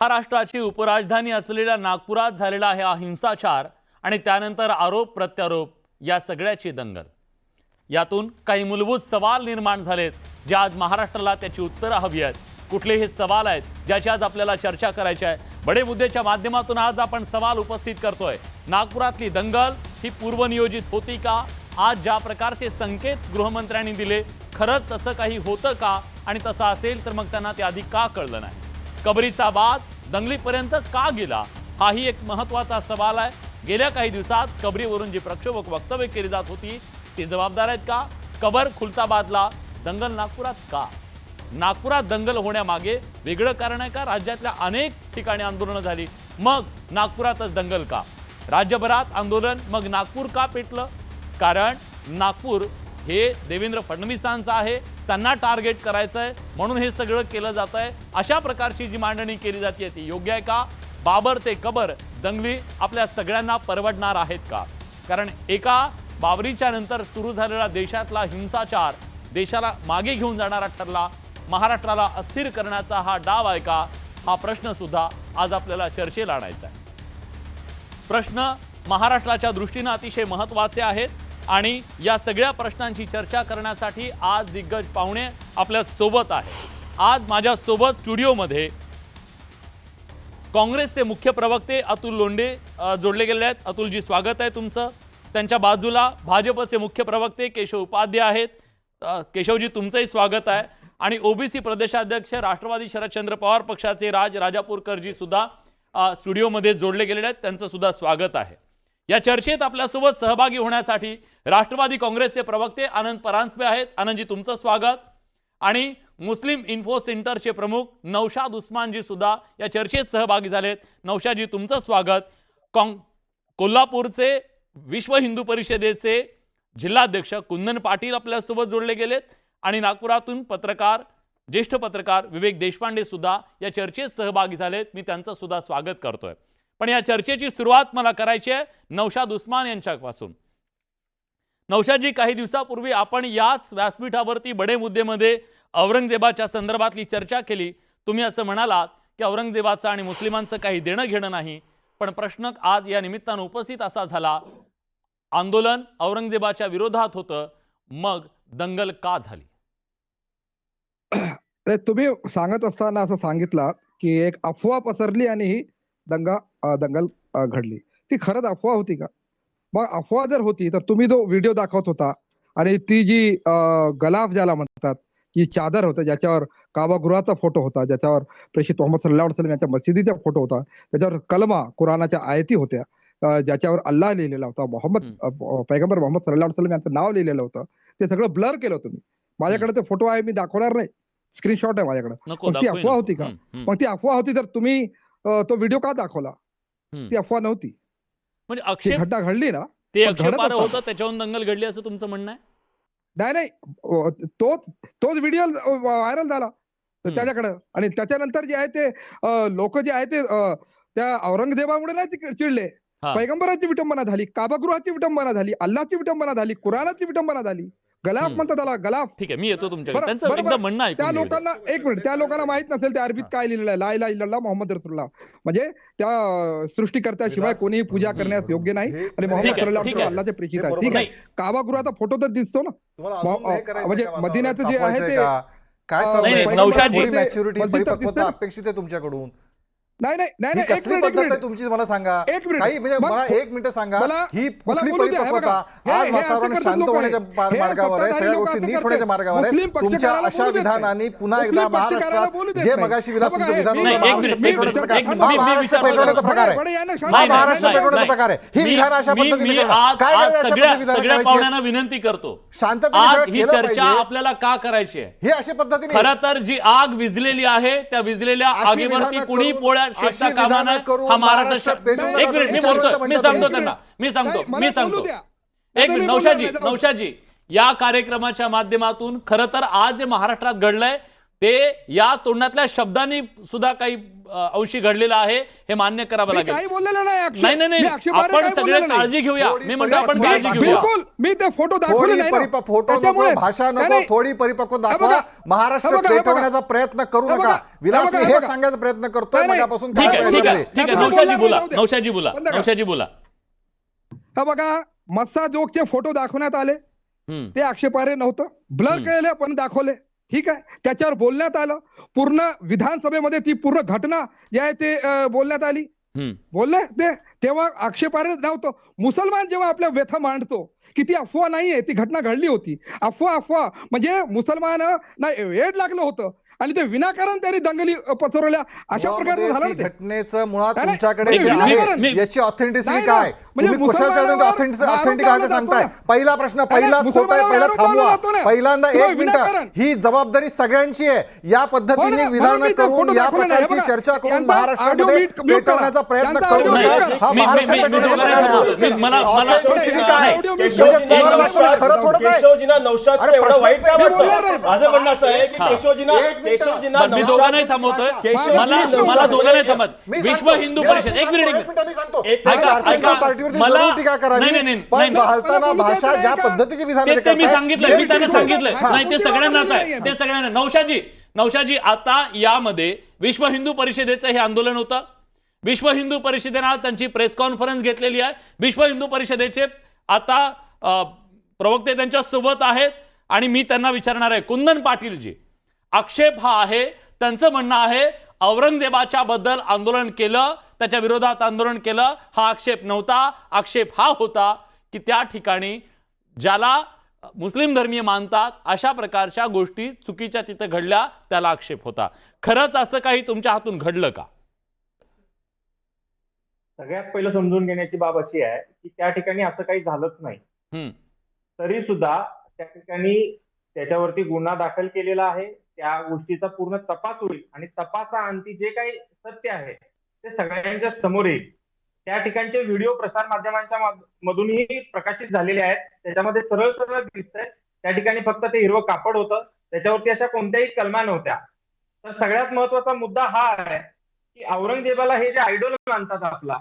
महाराष्ट्राची उपराजधानी असलेल्या नागपुरात झालेला आहे हा हिंसाचार आणि त्यानंतर आरोप प्रत्यारोप या सगळ्याची दंगल। यातून काही मूलभूत सवाल निर्माण झालेत जे आज महाराष्ट्राला त्याची उत्तरे हवी आहेत। कुठले हे सवाल आहेत ज्याची आज आपल्याला चर्चा करायची आहे। बडे मुद्देच्या माध्यमातून आज आपण सवाल उपस्थित करतोय। नागपुरातली दंगल ही पूर्वनियोजित होती का? आज ज्या प्रकारचे संकेत गृहमंत्र्यांनी दिले खरंच तसं काही होतं का? आणि तसं असेल तर मग त्यांना ते आधी का कळलं नाही? कबरीचा वाद दंगलीपर्यंत का गेला हाही एक महत्त्वाचा सवाल आहे। गेल्या काही दिवसात कबरीवरून जी प्रक्षोभक वक्तव्य केली जात होती ती जबाबदार आहेत का? कबर खुलताबादला दंगल नागपुरात का? नागपुरात दंगल होण्यामागे वेगळं कारण आहे का? राज्यातल्या अनेक ठिकाणी आंदोलनं झाली मग नागपुरातच दंगल का? राज्यभरात आंदोलन मग नागपूर का पेटलं? कारण नागपूर हे देवेंद्र फडणवीसांचं आहे, त्यांना टार्गेट करायचं आहे म्हणून हे सगळं केलं जात आहे। अशा प्रकारची जी मांडणी केली जाते ती योग्य आहे का? बाबर ते कबर दंगली आपल्या सगळ्यांना परवडणार आहेत का? कारण एका बाबरीच्या नंतर सुरू झालेला देशातला हिंसाचार देशाला मागे घेऊन जाणारा ठरला। महाराष्ट्राला अस्थिर करण्याचा हा डाव आहे का? हा प्रश्न सुद्धा आज आपल्याला चर्चेला आणायचा आहे। प्रश्न महाराष्ट्राच्या दृष्टीने अतिशय महत्त्वाचे आहेत आणि या सगळ्या प्रश्नांची चर्चा करण्यासाठी आज दिग्गज पाहुणे आपल्या सोबत आहेत। आज माझ्या सोबत स्टुडिओमध्ये काँग्रेसचे मुख्य प्रवक्ते अतुल लोंढे जोडले गेले आहेत। अतुलजी स्वागत आहे तुमचं। त्यांच्या बाजूला भाजपचे मुख्य प्रवक्ते केशव उपाध्याय आहेत। केशवजी तुमचंही स्वागत आहे। आणि ओबीसी प्रदेशाध्यक्ष राष्ट्रवादी शरदचंद्र पवार पक्षाचे राजापूरकरजी सुद्धा स्टुडिओमध्ये जोडले गेलेले आहेत, त्यांचं सुद्धा स्वागत आहे। या चर्चेत आपल्यासोबत सहभागी होण्यासाठी राष्ट्रवादी काँग्रेसचे प्रवक्ते आनंद परांजपे आहेत। आनंदजी तुमचं स्वागत। आणि मुस्लिम इन्फो सेंटरचे प्रमुख नौशाद उस्मानजी सुद्धा या चर्चेत सहभागी झालेत। नौशादजी तुमचं स्वागत। कोल्हापूरचे विश्व हिंदू परिषदेचे जिल्हाध्यक्ष कुंदन पाटील आपल्यासोबत जोडले गेलेत आणि नागपुरातून पत्रकार ज्येष्ठ पत्रकार विवेक देशपांडे सुद्धा या चर्चेत सहभागी झालेत। मी त्यांचं सुद्धा स्वागत करतोय। पण या चर्चेची सुरुवात मला करायची आहे नौशाद उस्मान यांच्यापासून। नौशादजी, काही दिवसापूर्वी आपण याच व्यासपीठावरती बडे मुद्देमध्ये औरंगजेबाच्या संदर्भातली चर्चा केली। तुम्ही असं म्हणालात की औरंगजेबाचं आणि मुस्लिमांचं काही देणं घेणं नाही, पण प्रश्न आज या निमित्तानं उपस्थित असा झाला, आंदोलन औरंगजेबाच्या विरोधात होतं मग दंगल का झाली? तुम्ही सांगत असताना असं सांगितलं की एक अफवा पसरली आणि ही दंगल घडली। ती खरंच अफवा होती का? मग अफवा जर होती तर तुम्ही जो व्हिडिओ दाखवत होता आणि ती जी गलाफ ज्याला म्हणतात की चादर होतं ज्याच्यावर काबागृहाचा फोटो होता, ज्याच्यावर प्रेषित मोहम्मद सल्लल्लाहु अलैहि वसल्लम यांच्या मशिदीचा फोटो होता, त्याच्यावर कलमा कुराणाच्या आयती होत्या, ज्याच्यावर अल्लाह लिहिलेला होता, पैगंबर मोहम्मद सल्लल्लाहु अलैहि वसल्लम यांचं नाव लिहिलेलं होतं, ते सगळं ब्लर केलं तुम्ही। माझ्याकडे ते फोटो आहे, मी दाखवणार नाही, स्क्रीनशॉट आहे माझ्याकडे। ती अफवा होती का? मग ती अफवा होती तर तुम्ही तो व्हिडिओ का दाखवला? ती अफवा नव्हती, म्हणजे घटना घडली ना, ते आक्षेपार्ह होतं त्याच्यावरून दंगल घडली असं तुमचं म्हणणं आहे? नाही, तोच व्हिडिओ व्हायरल झाला त्याच्याकडे आणि त्याच्यानंतर जे आहे ते लोक जे आहे ते त्या औरंगजेबामुळे नाही चिडले, पैगंबराची विटंबना झाली, काबागृहाची विटंबना झाली, अल्लाची विटंबना झाली, कुराणाची विटंबना झाली, गलाफ म्हणतात त्याला, गलाफ। ठीक आहे, मी येतो तुमच्याकडे। त्यांचं एकदम म्हणणं आहे त्या लोकांना, एक मिनिट, त्या लोकांना माहित नसेल त्या अरबीत काय लिहिलेलं आहे, ला इलाहा इल्लल्लाह मुहम्मद रसूलुल्लाह, म्हणजे त्या सृष्टीकर्त्याशिवाय कोणी पूजा करण्यास योग्य नाही आणि मोहम्मद सल्लल्लाहु अलैहि वसल्लम अल्लाहचे प्रेषित आहेत। ठीक आहे, काबागृहाचा फोटो तर दिसतो ना, म्हणजे मदिन्याचं जे आहे ते काय नौशादजी मॅच्युरिटी परिपक्वता अपेक्षित आहे तुमच्याकडून? नाही कसली पद्धत आहे तुमची मला सांगा। काही म्हणजे मला एक मिनिट सांगा, ही कुठली परिपक्वता? आज वातावरण शांत होण्याच्या मार्गावर आहे, सगळ्या गोष्टी नीट होण्याच्या मार्गावर आहे। तुमच्या अशा विधानांनी पुन्हा एकदा महाराष्ट्रात जे मगाशी विलास तुमचं विधान महाराष्ट्र पेटवण्याचा प्रकार आहे, महाराष्ट्र पेटवण्याचा प्रकार आहे, ही विधान अशा पद्धतीने काय सगळ्या पाहुण्यांना विनंती करतो, आज ही चर्चा आपल्याला का करायची आहे? हे अशा पद्धतीने खरं तर जी आग विझलेली आहे त्या विझलेल्या आगीवरती कुणी पोळ्या शेकता कामा नये हा महाराष्ट्र। एक मिनिट, मी बोलतो, मी सांगतो त्यांना, मी सांगतो एक मिनिट। नौशादजी, या कार्यक्रमाच्या माध्यमातून खरं तर आज जे महाराष्ट्रात घडलंय ते या तोंडातल्या शब्दांनी सुद्धा काही अंशी घडलेलं आहे, हे मान्य करावं लागेल. काही बोललेलं नाही. नाही नाही नाही, आपण सगळे काळजी घेऊया. मी म्हणतो आपण काळजी घेऊया. बिलकुल, मी ते फोटो दाखवले नाही. फोटो नको, भाषा नको, थोडी परिपक्व दाखवा. महाराष्ट्र पेटवण्याचा प्रयत्न करू नका. विलास मी हे सांगायचा प्रयत्न करतोय मगापासून. ठीक आहे, नौशाजी बोला, नौशाजी बोला, नौशाजी बोला. हा बघा, मस्सा जोगचे फोटो दाखवण्यात आले, ते आक्षेपार्ह नव्हतं. ब्लर केले पण दाखवले, ठीक आहे. त्याच्यावर बोलण्यात आलं, पूर्ण विधानसभेमध्ये ती पूर्ण घटना जी आहे ते बोलण्यात आली, बोलले ते, तेव्हा आक्षेपार्ह नव्हतं. मुसलमान जेव्हा आपल्या व्यथा मांडतो की ती अफवा नाहीये, ती घटना घडली होती, अफवा म्हणजे मुसलमान वेड लागलं होतं आणि ते विनाकारण त्यांनी दंगली पसरवल्या, अशा प्रकारचं झालं. घटनेचं मुळात तुमच्याकडे याची ऑथेंटिसिटी काय, तुम्ही कशाच्या ऑथेंटिक आहे सांगताय. पहिला प्रश्न, पहिला खोटा आहे, पहिला थांबवा. पहिल्यांदा 1 मिनिट, ही जबाबदारी सगळ्यांची आहे. या पद्धतीने विधान करून, या प्रकारची चर्चा करून महाराष्ट्रामध्ये पेटवण्याचा प्रयत्न करू नका. हा महाराष्ट्र खरं थोडंच आहे. मी दोघांनाही थांबवतोय, मला दोघांनाही थांबत. विश्व हिंदू परिषद, एक मिनिट, भाषा ज्या पद्धतीची विधान मी सांगितलं नाही, ते सगळ्यांनाच आहे, ते सगळ्यांना. नौशाजी, आता यामध्ये विश्व हिंदू परिषदेचं हे आंदोलन होतं. विश्व हिंदू परिषदेनं आज त्यांची प्रेस कॉन्फरन्स घेतलेली आहे. विश्व हिंदू परिषदेचे आता प्रवक्ते त्यांच्या सोबत आहेत आणि मी त्यांना विचारणार आहे. कुंदन पाटीलजी, आक्षेप हा आहे, त्यांचं म्हणणं आहे औरंगजेबाच्या बद्दल आंदोलन केलं, त्याच्या विरोधात आंदोलन केलं, हा आक्षेप नव्हता. आक्षेप हा होता की त्या ठिकाणी ज्याला मुस्लिम धर्मीय मानतात अशा प्रकारच्या गोष्टी चुकीच्या तिथे घडल्या, त्याला आक्षेप होता. खरंच असं काही तुमच्या हातून घडलं का? सगळ्यात पहिलं समजून घेण्याची बाब अशी आहे की त्या ठिकाणी असं काही झालंच नाही. तरी सुद्धा त्या ठिकाणी त्याच्यावरती गुन्हा दाखल केलेला आहे. त्या गोष्टीचा पूर्ण तपास होईल आणि तपासा अंती जे काही सत्य आहे ते सगळ्यांच्या समोर येईल. त्या ठिकाणचे व्हिडिओ प्रसार माध्यमांच्या मधूनही प्रकाशित झालेले आहेत. त्याच्यामध्ये सरळ सरळ दिसतंय त्या ठिकाणी फक्त ते हिरवं कापड होतं, त्याच्यावरती अशा कोणत्याही कलमा नव्हत्या. तर सगळ्यात महत्वाचा मुद्दा हा आहे की औरंगजेबाला हे जे आयडॉल मानतात आपला,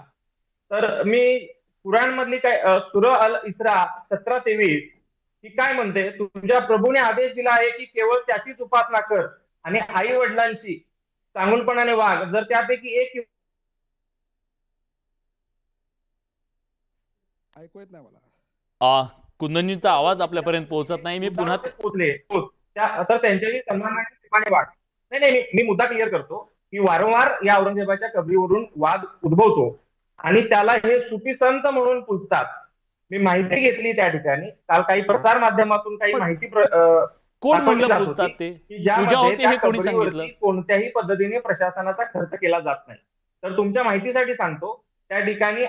तर मी कुराण मधली काय सूरा अल इस्रा 17:23 ही काय म्हणते, तुझ्या प्रभूने आदेश दिला आहे की केवळ त्याचीच उपासना कर आणि आई वडिलांशी चांगुलपणाने वाग. जर त्यापैकी एक ऐकू येत नाही मला, कुंदनजींचा आवाज आपल्यापर्यंत पोहोचत नाही. मी पुन्हा पोहोचले तर त्यांच्याही सन्मानाने वाग. नाही, मी मुद्दा क्लिअर करतो की वारंवार या औरंगजेबाच्या कबरीवरून वाद उद्भवतो आणि त्याला हे सुफी संत म्हणून पुजतात. मी माहिती घेतली त्या ठिकाणी काल, काही प्रसार माध्यमातून काही माहिती कोण म्हणलं पुजतात ते, पूजा होते हे कोणी सांगितलं? कोणत्याही पद्धतीने प्रशासनाचा खर्च केला जात नाही. तर तुमच्या माहितीसाठी सांगतो, त्या ठिकाणी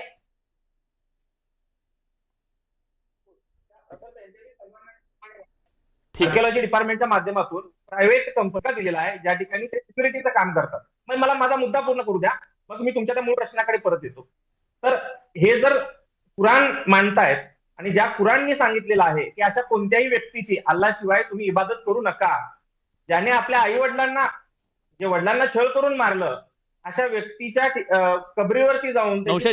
आर्किओलॉजी डिपार्टमेंटच्या माध्यमातून प्रायव्हेट कंपनी दिलेला आहे, ज्या ठिकाणी ते सिक्युरिटीचं काम करतात. मग मला माझा मुद्दा पूर्ण करू द्या, मग मी तुमच्या त्या मूळ प्रश्नाकडे परत येतो. तर हे जर कुराण मानतायत आणि ज्या कुराणनी सांगितलेलं आहे की अशा कोणत्याही व्यक्तीची अल्लाशिवाय तुम्ही इबादत करू नका, ज्याने आपल्या आई वडिलांना, जे वडिलांना छळ करून मारलं, अशा व्यक्तीच्या कबरीवरती जाऊन तुमच्या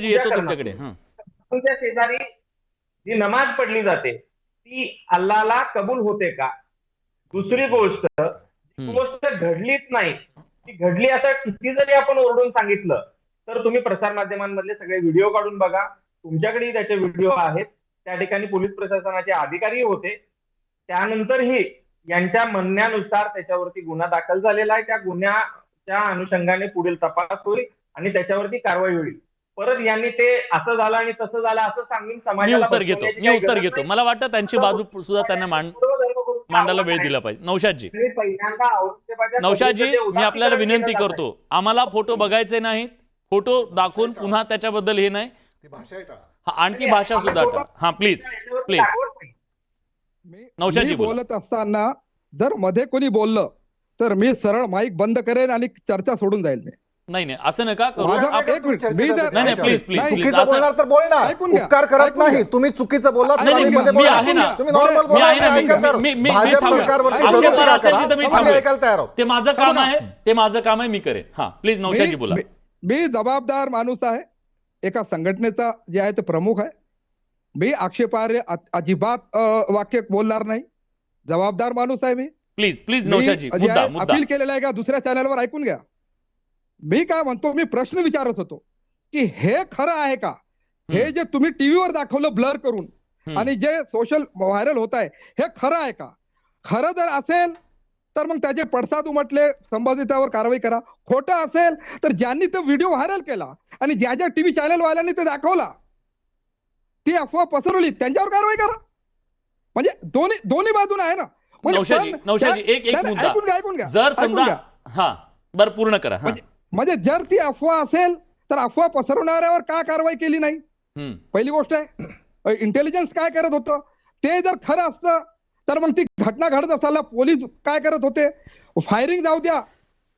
शेजारी जी नमाज पडली जाते ती अल्लाला कबूल होते का? दुसरी गोष्ट घडलीच नाही, ती घडली असं किती जरी आपण ओरडून सांगितलं तर तुम्ही प्रसार माध्यमांमधले सगळे व्हिडिओ काढून बघा, तुमच्याकडेही त्याचे व्हिडिओ आहेत. त्या ठिकाणी पोलीस प्रशासनाचे अधिकारी होते, त्यानंतरही यांच्या म्हणण्यानुसार त्याच्यावरती गुन्हा दाखल झालेला आहे. त्या गुन्ह्याच्या अनुषंगाने पुढील तपास होईल आणि त्याच्यावरती कारवाई होईल. परत यांनी ते असं झालं आणि तसं झालं असं सांगून समाजाला मी उत्तर घेतो. मला वाटतं त्यांची बाजू सुद्धा त्यांना मांडायला वेळ दिला पाहिजे. नौशादजी, मी आपल्याला विनंती करतो, आम्हाला फोटो बघायचे नाहीत, फोटो दाखवून पुन्हा त्याच्याबद्दल हे नाही, आणखी भाषा सुद्धा टाळा. हा प्लीज. नौशादजी, बोलत असताना जर मध्ये कोणी बोललं तर मी सरळ माईक बंद करेन आणि चर्चा सोडून जाईल. नाही नाही असं नका करू. माझा- आपण एक मिनिट, चर्चेत मी आहोत. तर- नाही, नाही, please, please, चुकीचं असं- बोलणार तर बोलणार, ऐकून घ्या. उपकार करत ऐकून नाही. घ्या. तुम्ही चुकीचं बोललात नाही, नाही, मध्ये मी बोला. आहे ना. तुम्ही नॉर्मल मी बोला, आहे ना, आम्ही ऐकायला तयार आहोत. मी भाजप थांबेल. सरकारवरती आक्षेप जरूर टीका असेल करा. तर मी आम्ही थांबेल. ऐकायला तयार आहोत. ते माझं काम आहे, ते माझं काम आहे, मी करेन. हा प्लीज नौशादजी बोला. मी जबाबदार माणूस आहे, एका संघटनेचा जे आहे ते प्रमुख आहे. मी आक्षेपार्ह अजिबात वाक्य बोलणार नाही. जबाबदार माणूस आहे मी. प्लीज प्लीज मी नौशादजी, जे मुद्दा आहे, मुद्दा अपील केलेलं आहे का दुसऱ्या चॅनलवर ऐकून घ्या. मी काय म्हणतो, मी प्रश्न विचारत होतो की हे खरं आहे का, हे जे तुम्ही टीव्हीवर दाखवलं ब्लर करून आणि जे सोशल व्हायरल होत आहे हे खरं आहे का? खरं जर असेल तर मग त्याचे पडसाद उमटले, संबंधितावर कारवाई करा. खोटं असेल तर ज्यांनी तो व्हिडिओ व्हायरल केला आणि ज्या ज्या टीव्ही चॅनल वाल्यांनी ते दाखवला, ती अफवा पसरवली, त्यांच्यावर कारवाई करा. म्हणजे दोन्ही बाजूने आहे ना. म्हणजे नौशादजी एक नाही, नाही, मुद्दा. ऐकून घ्या. जर ऐकून समजा घ्या. हा बरं पूर्ण करा. हा. म्हणजे जर ती अफवा असेल तर अफवा पसरवणाऱ्यावर का कारवाई केली नाही? पहिली गोष्ट आहे. इंटेलिजन्स काय करत होतं? ते जर खरं असतं तर मग ती घटना घडत असताना पोलीस काय करत होते? फायरिंग जाऊ द्या,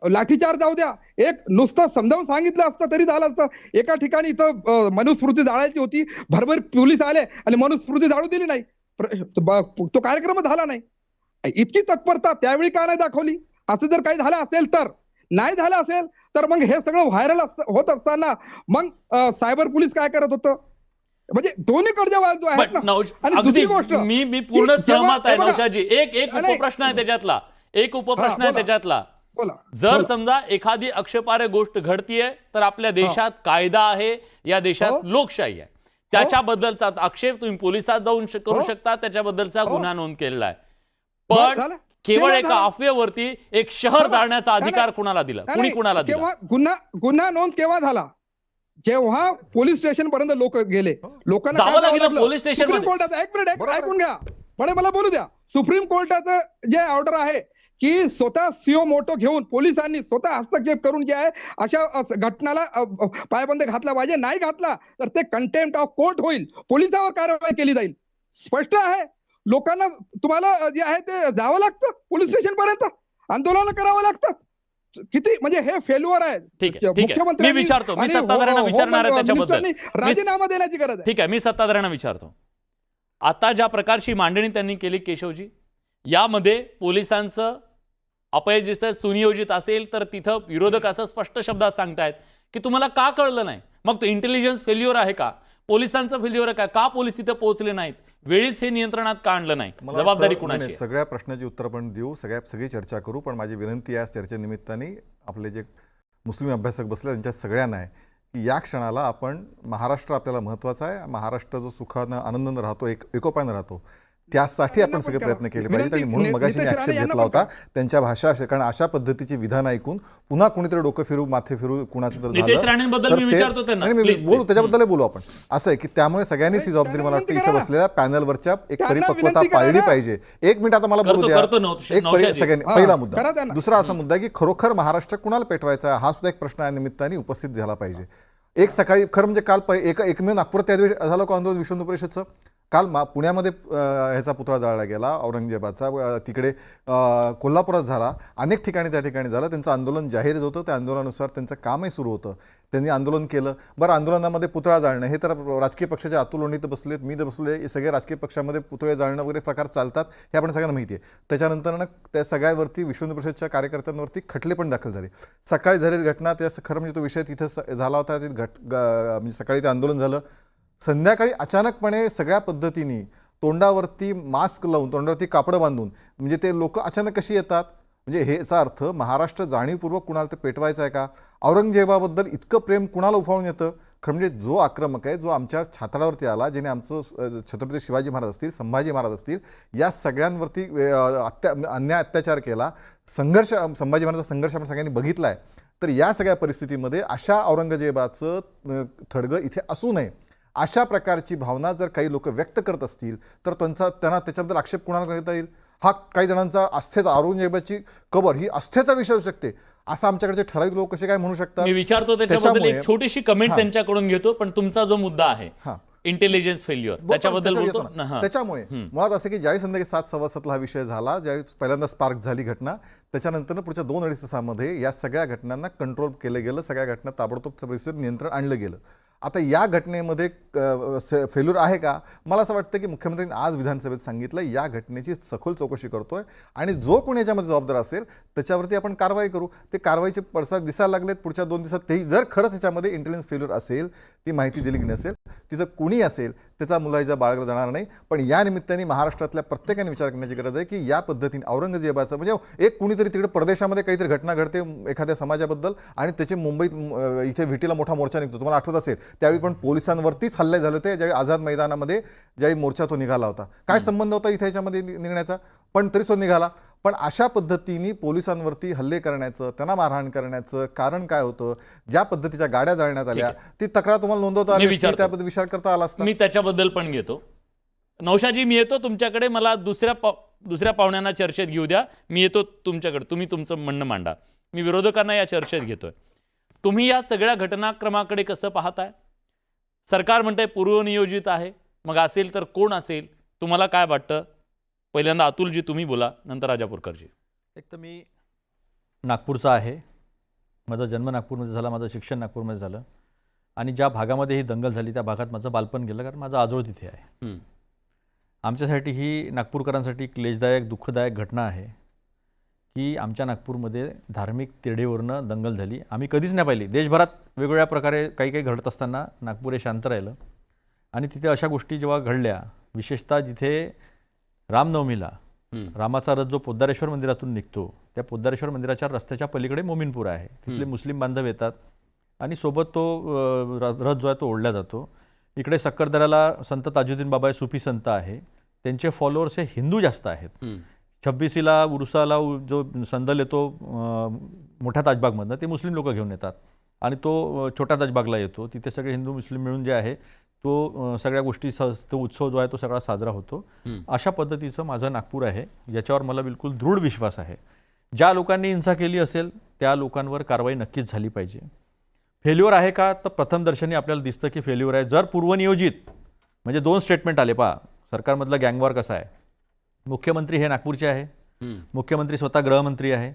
लाठीचार्ज जाऊ द्या, एक नुसतं समजावून सांगितलं असतं तरी झालं असतं. एका ठिकाणी इथं मनुस्मृती जाळायची होती, भरभर पोलीस आले आणि मनुस्मृती जाळू दिली नाही, तो कार्यक्रम झाला नाही. इतकी तत्परता त्यावेळी का नाही दाखवली? असं जर काही झालं असेल तर, नाही झालं असेल तर मग हे सगळं व्हायरल होत असताना मग सायबर पोलीस काय करत होतं? म्हणजे दोन्हीकडच्या बाजू आहेत ना. आणि दुसरी गोष्ट, मी पूर्ण सहमत आहे नौशादजी. एक नाही, उपप्रश्न आहे त्याच्यातला, एक उपप्रश्न आहे बोला. त्याच्यातला. बोला. जर समजा एखादी आक्षेपार्ह गोष्ट घडतीये तर आपल्या देशात कायदा आहे, या देशात लोकशाही आहे, त्याच्याबद्दलचा आक्षेप तुम्ही पोलिसात जाऊन करू शकता, त्याच्याबद्दलचा गुन्हा नोंद केलेला आहे. पण केवळ एका अफवेवरती एक शहर जाळण्याचा अधिकार कुणाला दिला? कुणी कुणाला दिला? गुन्हा नोंद केव्हा झाला? जेव्हा पोलीस स्टेशन पर्यंत लोक गेले, लोकांना जावं लागलं पोलीस स्टेशन सुप्रीम कोर्टाचं. एक मिनिट ऐकून घ्या, मला बोलू द्या. सुप्रीम कोर्टाचं जे ऑर्डर आहे की स्वतः सीओ मोटो घेऊन पोलिसांनी स्वतः हस्तक्षेप करून जे आहे अशा घटनाला पायबंद घातला पाहिजे. नाही घातला तर ते कंटेम्प्ट ऑफ कोर्ट होईल, पोलिसावर कारवाई केली जाईल. स्पष्ट आहे. लोकांना तुम्हाला जे आहे ते जावं लागतं पोलीस स्टेशन पर्यंत, आंदोलन करावं लागतं. किती म्हणजे हे फेल्युअर आहे. ठीक आहे, मी विचारतो, मी सत्ताधाऱ्यांना विचारणार आहे त्याच्याबद्दल. राजीनामा देण्याची गरज आहे. ठीक आहे, मी सत्ताधाऱ्यांना विचारतो. आता ज्या प्रकारची मांडणी त्यांनी केली केशवजी, यामध्ये पोलिसांचं अपयश दिसतंय. सुनियोजित असेल तर तिथं विरोधक असं स्पष्ट शब्दात सांगतायत की तुम्हाला का कळलं नाही? मग तो इंटेलिजन्स फेल्युअर आहे का? पोलिसांचं फेल्युअर आहे का पोलीस तिथं पोहोचले नाहीत? वेळीच हे नियंत्रणात का आणलं नाही? जबाबदारी कुणाची आहे? सगळ्या प्रश्नाची उत्तर आपण देऊ, सगळी चर्चा करू. पण माझी विनंती आहे चर्चेनिमित्ताने आपले जे मुस्लिम अभ्यासक बसले त्यांच्या सगळ्यांना आहे की या क्षणाला आपण, महाराष्ट्र आपल्याला महत्त्वाचा आहे, महाराष्ट्र जो सुखानं आनंदानं राहतो, एकोप्यानं राहतो, त्यासाठी आपण सगळे प्रयत्न केले पाहिजेत. आणि म्हणून मगाशी मी आक्षेप घेतला होता त्यांच्या भाषा, कारण अशा पद्धतीची विधान ऐकून पुन्हा कुणीतरी डोकं फिरू, माथे फिरू कुणाचं तर बोलू, त्याच्याबद्दल बोलू आपण. असं आहे की त्यामुळे सगळ्यांनीच ही जबाबदारी मला वाटतं इथे बसलेल्या पॅनलवरच्या एक परिपक्वता पाळली पाहिजे. एक मिनिट आता मला बोलू द्या. सगळ्यांनी पहिला मुद्दा. दुसरा असा मुद्दा की खरोखर महाराष्ट्र कुणाला पेटवायचा हा सुद्धा एक प्रश्न या निमित्ताने उपस्थित झाला पाहिजे. एक सकाळी खरं म्हणजे काल एकमेव नागपूर त्या दिवशी झालं का आंदोलन विश्व हिंदू परिषदचं. काल पुण्यामध्ये ह्याचा पुतळा जाळला गेला, औरंगजेबाचा, तिकडे कोल्हापुरात झाला, अनेक ठिकाणी त्या ठिकाणी झालं. त्यांचं आंदोलन जाहीर होतं, त्या आंदोलनानुसार त्यांचं कामही सुरू होतं, त्यांनी आंदोलन केलं. बरं, आंदोलनामध्ये पुतळा जाळणं हे तर राजकीय पक्षाच्या अतुल तर बसलेत, मी तर बसले, हे सगळे राजकीय पक्षामध्ये पुतळे जाळणं वगैरे प्रकार चालतात हे आपण सगळ्यांना माहिती आहे. त्याच्यानंतर त्या सगळ्यांवरती विश्व हिंदू परिषदच्या कार्यकर्त्यांवरती खटले पण दाखल झाले. सकाळी झालेली घटना, त्या खरं म्हणजे तो विषय तिथं झाला होता, म्हणजे सकाळी ते आंदोलन झालं. संध्याकाळी अचानकपणे सगळ्या पद्धतीने तोंडावरती मास्क लावून, तोंडावरती कापडं बांधून, म्हणजे ते लोक अचानक कशी येतात? म्हणजे हेचा अर्थ महाराष्ट्र जाणीवपूर्वक कुणाला ते पेटवायचं आहे का? औरंगजेबाबद्दल इतकं प्रेम कुणाला उफाळून येतं? खरं म्हणजे जो आक्रमक आहे, जो आमच्या छाताडावरती आला, ज्याने आमचं छत्रपती शिवाजी महाराज असतील, संभाजी महाराज असतील, या सगळ्यांवरती अन्याय अत्याचार केला, संघर्ष, संभाजी महाराजांचा संघर्ष आपण सगळ्यांनी बघितला आहे. तर या सगळ्या परिस्थितीमध्ये अशा औरंगजेबाचं थडगं इथे असू नये, अशा प्रकारची भावना जर काही लोक व्यक्त करत असतील तर त्यांना त्याच्याबद्दल आक्षेप कुणाला करता येईल? हा काही जणांचा आस्थेचा, औरंगजेबाची कबर ही आस्थेचा विषय असू शकते असं आमच्याकडचे ठराविक लोक कसे काय म्हणू शकतात? मी विचारतो त्याच्याबद्दल एक छोटीशी कमेंट त्यांच्याकडून घेतो. पण तुमचा जो मुद्दा आहे इंटेलिजन्स फेल्युअर त्याच्याबद्दल बोलतो ना. हां. त्याच्यामुळे मुळात असं की ज्यावेळी संध्याकाळी 7:15 हा विषय झाला, ज्यावेळी पहिल्यांदा स्पार्क झाली घटना, त्याच्यानंतर पुढच्या 2-2.5 तासामध्ये या सगळ्या घटनांना कंट्रोल केलं गेलं, सगळ्या घटना ताबडतोब परिस्थितीवर नियंत्रण आणलं गेलं. आता या घटनेमध्ये फेल्युअर आहे का? मला असं वाटतं की मुख्यमंत्र्यांनी आज विधानसभेत सांगितलं या घटनेची सखोल चौकशी करतोय आणि जो कोणी याच्यामध्ये जबाबदार असेल त्याच्यावरती आपण कारवाई करू. ते कारवाईचे पडसाद दिसायला लागलेत पुढच्या 2 दिवसात. तेही जर खरंच त्याच्यामध्ये इंटेलिजन्स फेल्युअर असेल, ती माहिती दिली नसेल, तिथं कुणी असेल त्याचा मुलाहिजा बाळगला जाणार नाही. पण या निमित्ताने महाराष्ट्रातल्या प्रत्येकाने विचार करण्याची गरज आहे की या पद्धतीने औरंगजेबाचं म्हणजे एक कुणीतरी तिकडे परदेशामध्ये काहीतरी घटना घडते एखाद्या समाजाबद्दल आणि त्याचे मुंबईत इथे व्हिटीला मोठा मोर्चा निघतो. तुम्हाला आठवत असेल त्यावेळी पण पोलिसांवरतीच हल्ले झाले होते ज्यावेळी आझाद मैदानामध्ये ज्यावेळी मोर्चा तो निघाला होता. काय संबंध होता इथे याच्यामध्ये निर्णयाचा? पण तरी तो निघाला. पण अशा पद्धतीने पोलिसांवरती हल्ले करण्याचं, त्यांना मारहाण करण्याचं कारण काय होतं? ज्या पद्धतीच्या गाड्या जाळण्यात आल्या ती तक्रार तुम्हाला नोंदवता आली, त्याबद्दल विचार करता आला असता. मी त्याच्याबद्दल पण घेतो. नौशाजी, मी येतो तुमच्याकडे. मला दुसऱ्या पाहुण्यांना चर्चेत घेऊ द्या. मी येतो तुमच्याकडे, तुम्ही तुमचं म्हणणं मांडा. मी विरोधकांना या चर्चेत घेतोय. तुम्ही या सगळ्या घटनाक्रमाकडे कसं पाहताय? सरकार म्हणतंय पूर्वनियोजित आहे, मग असेल तर कोण असेल? तुम्हाला काय वाटतं? पहिल्यांदा अतुलजी तुम्ही बोला, नंतर राजापूरकरजी. एक तर मी नागपूरचा आहे, माझा जन्म नागपूरमध्ये झाला, माझं शिक्षण नागपूरमध्ये झालं आणि ज्या भागामध्ये ही दंगल झाली त्या भागात माझं बालपण गेलं, कारण माझा आजोळ तिथे आहे. आमच्यासाठी ही नागपूरकरांसाठी क्लेशदायक दुःखदायक घटना आहे की आमच्या नागपूरमध्ये धार्मिक तिरडीवरनं दंगल झाली. आम्ही कधीच नाही पाहिली. देशभरात वेगवेगळ्या प्रकारे काही काही घडत असताना नागपूर हे शांत राहिलं आणि तिथे अशा गोष्टी जेव्हा घडल्या, विशेषतः जिथे रामनवमीला रामाचा रथ जो पोद्दारेश्वर मंदिरातून निघतो, त्या पोद्दारेश्वर मंदिराच्या रस्त्याच्या पलीकडे मोमीनपूर आहे. तिथले मुस्लिम बांधव येतात आणि सोबत तो रथ जो आहे तो ओढला जातो. इकडे सक्करदऱ्याला संत ताजुद्दीन बाबा हे सुफी संत आहे, त्यांचे फॉलोअर्स हे हिंदू जास्त आहेत. 26ला उरुसाला जो संदल येतो मोठ्या ताजबागमधनं, ते मुस्लिम लोक घेऊन येतात आणि तो छोट्या ताजबागला येतो. तिथे सगळे हिंदू मुस्लिम मिळून जे आहे तो सगळ्या गोष्टी तो उत्सव जो आहे तो सगळा साजरा होतो. अशा पद्धतीचं माझं नागपूर आहे, ज्याच्यावर मला बिलकुल दृढ विश्वास आहे. ज्या लोकांनी हिंसा केली असेल त्या लोकांवर कारवाई नक्कीच झाली पाहिजे. फेल्युअर आहे का? तर प्रथम दर्शनी आपल्याला दिसतं की फेल्युअर आहे. जर पूर्वनियोजित म्हणजे 2 स्टेटमेंट आले, पहा सरकारमधला गँगवॉर कसा आहे. मुख्यमंत्री हे नागपूरचे आहे, मुख्यमंत्री स्वतः गृहमंत्री आहे.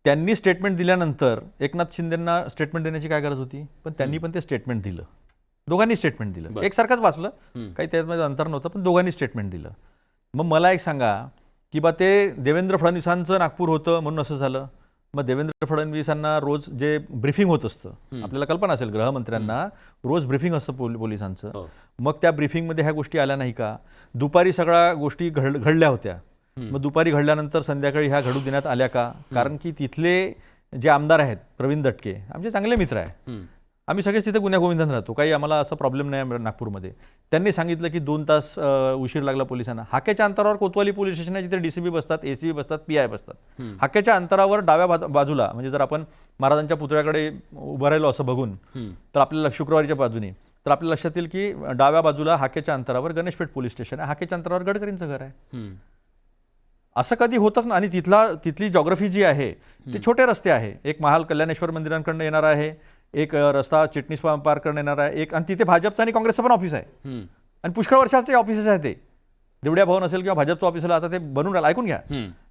त्यांनी स्टेटमेंट दिल्यानंतर एकनाथ शिंदेंना स्टेटमेंट देण्याची काय गरज होती? पण त्यांनी पण ते स्टेटमेंट दिलं. दोघांनी स्टेटमेंट दिलं. एकसारखंच वाचलं, काही त्यामध्ये अंतर नव्हतं, पण दोघांनी स्टेटमेंट दिलं. मग मला एक सांगा की बा ते देवेंद्र फडणवीसांचं नागपूर होतं म्हणून असं झालं. मग देवेंद्र फडणवीसांना रोज जे ब्रीफिंग होत असतं, आपल्याला कल्पना असेल गृहमंत्र्यांना रोज ब्रीफिंग असतं पोलिसांचं, मग त्या ब्रीफिंगमध्ये ह्या गोष्टी आल्या नाही का? दुपारी सगळ्या गोष्टी घडल्या होत्या, मग दुपारी घडल्यानंतर संध्याकाळी ह्या घडू देण्यात आल्या का? कारण की तिथले जे आमदार आहेत, प्रवीण दटके आमचे चांगले मित्र आहे, आम्ही सगळेच तिथे गुन्ह्यागोविंदात राहतो, काही आम्हाला असा प्रॉब्लेम नाही नागपूरमध्ये. त्यांनी सांगितलं की 2 तास उशीर लागला पोलिसांना. हाकेच्या अंतरावर कोतवाली पोलीस स्टेशन आहे, जिथे DCP बसतात, ACP बसतात, PI बसतात. हाकेच्या अंतरावर डाव्या बाजूला, म्हणजे जर आपण महाराजांच्या पुतळ्याकडे उभं राहिलो असं बघून तर आपल्याला शुक्रवारीच्या बाजूने तर आपल्या लक्षात येईल की डाव्या बाजूला हाकेच्या अंतरावर गणेशपेठ पोलीस स्टेशन आहे, हाकेच्या अंतरावर गडकरींचं घर आहे. असं कधी होतच ना. आणि तिथली जॉग्राफी जी आहे ते छोटे रस्ते आहे. एक महाल कल्याणेश्वर मंदिरांकडनं येणार आहे, एक रस्ता चिटणीस पार्ककडनं येणार आहे, एक आणि तिथे भाजपचं आणि काँग्रेसचं पण ऑफिस आहे आणि पुष्कळ वर्षाचे ऑफिसेस आहेत. ते देवड्या भवन असेल किंवा भाजपचं ऑफिसला आता ते बनून राहिलं. ऐकून घ्या,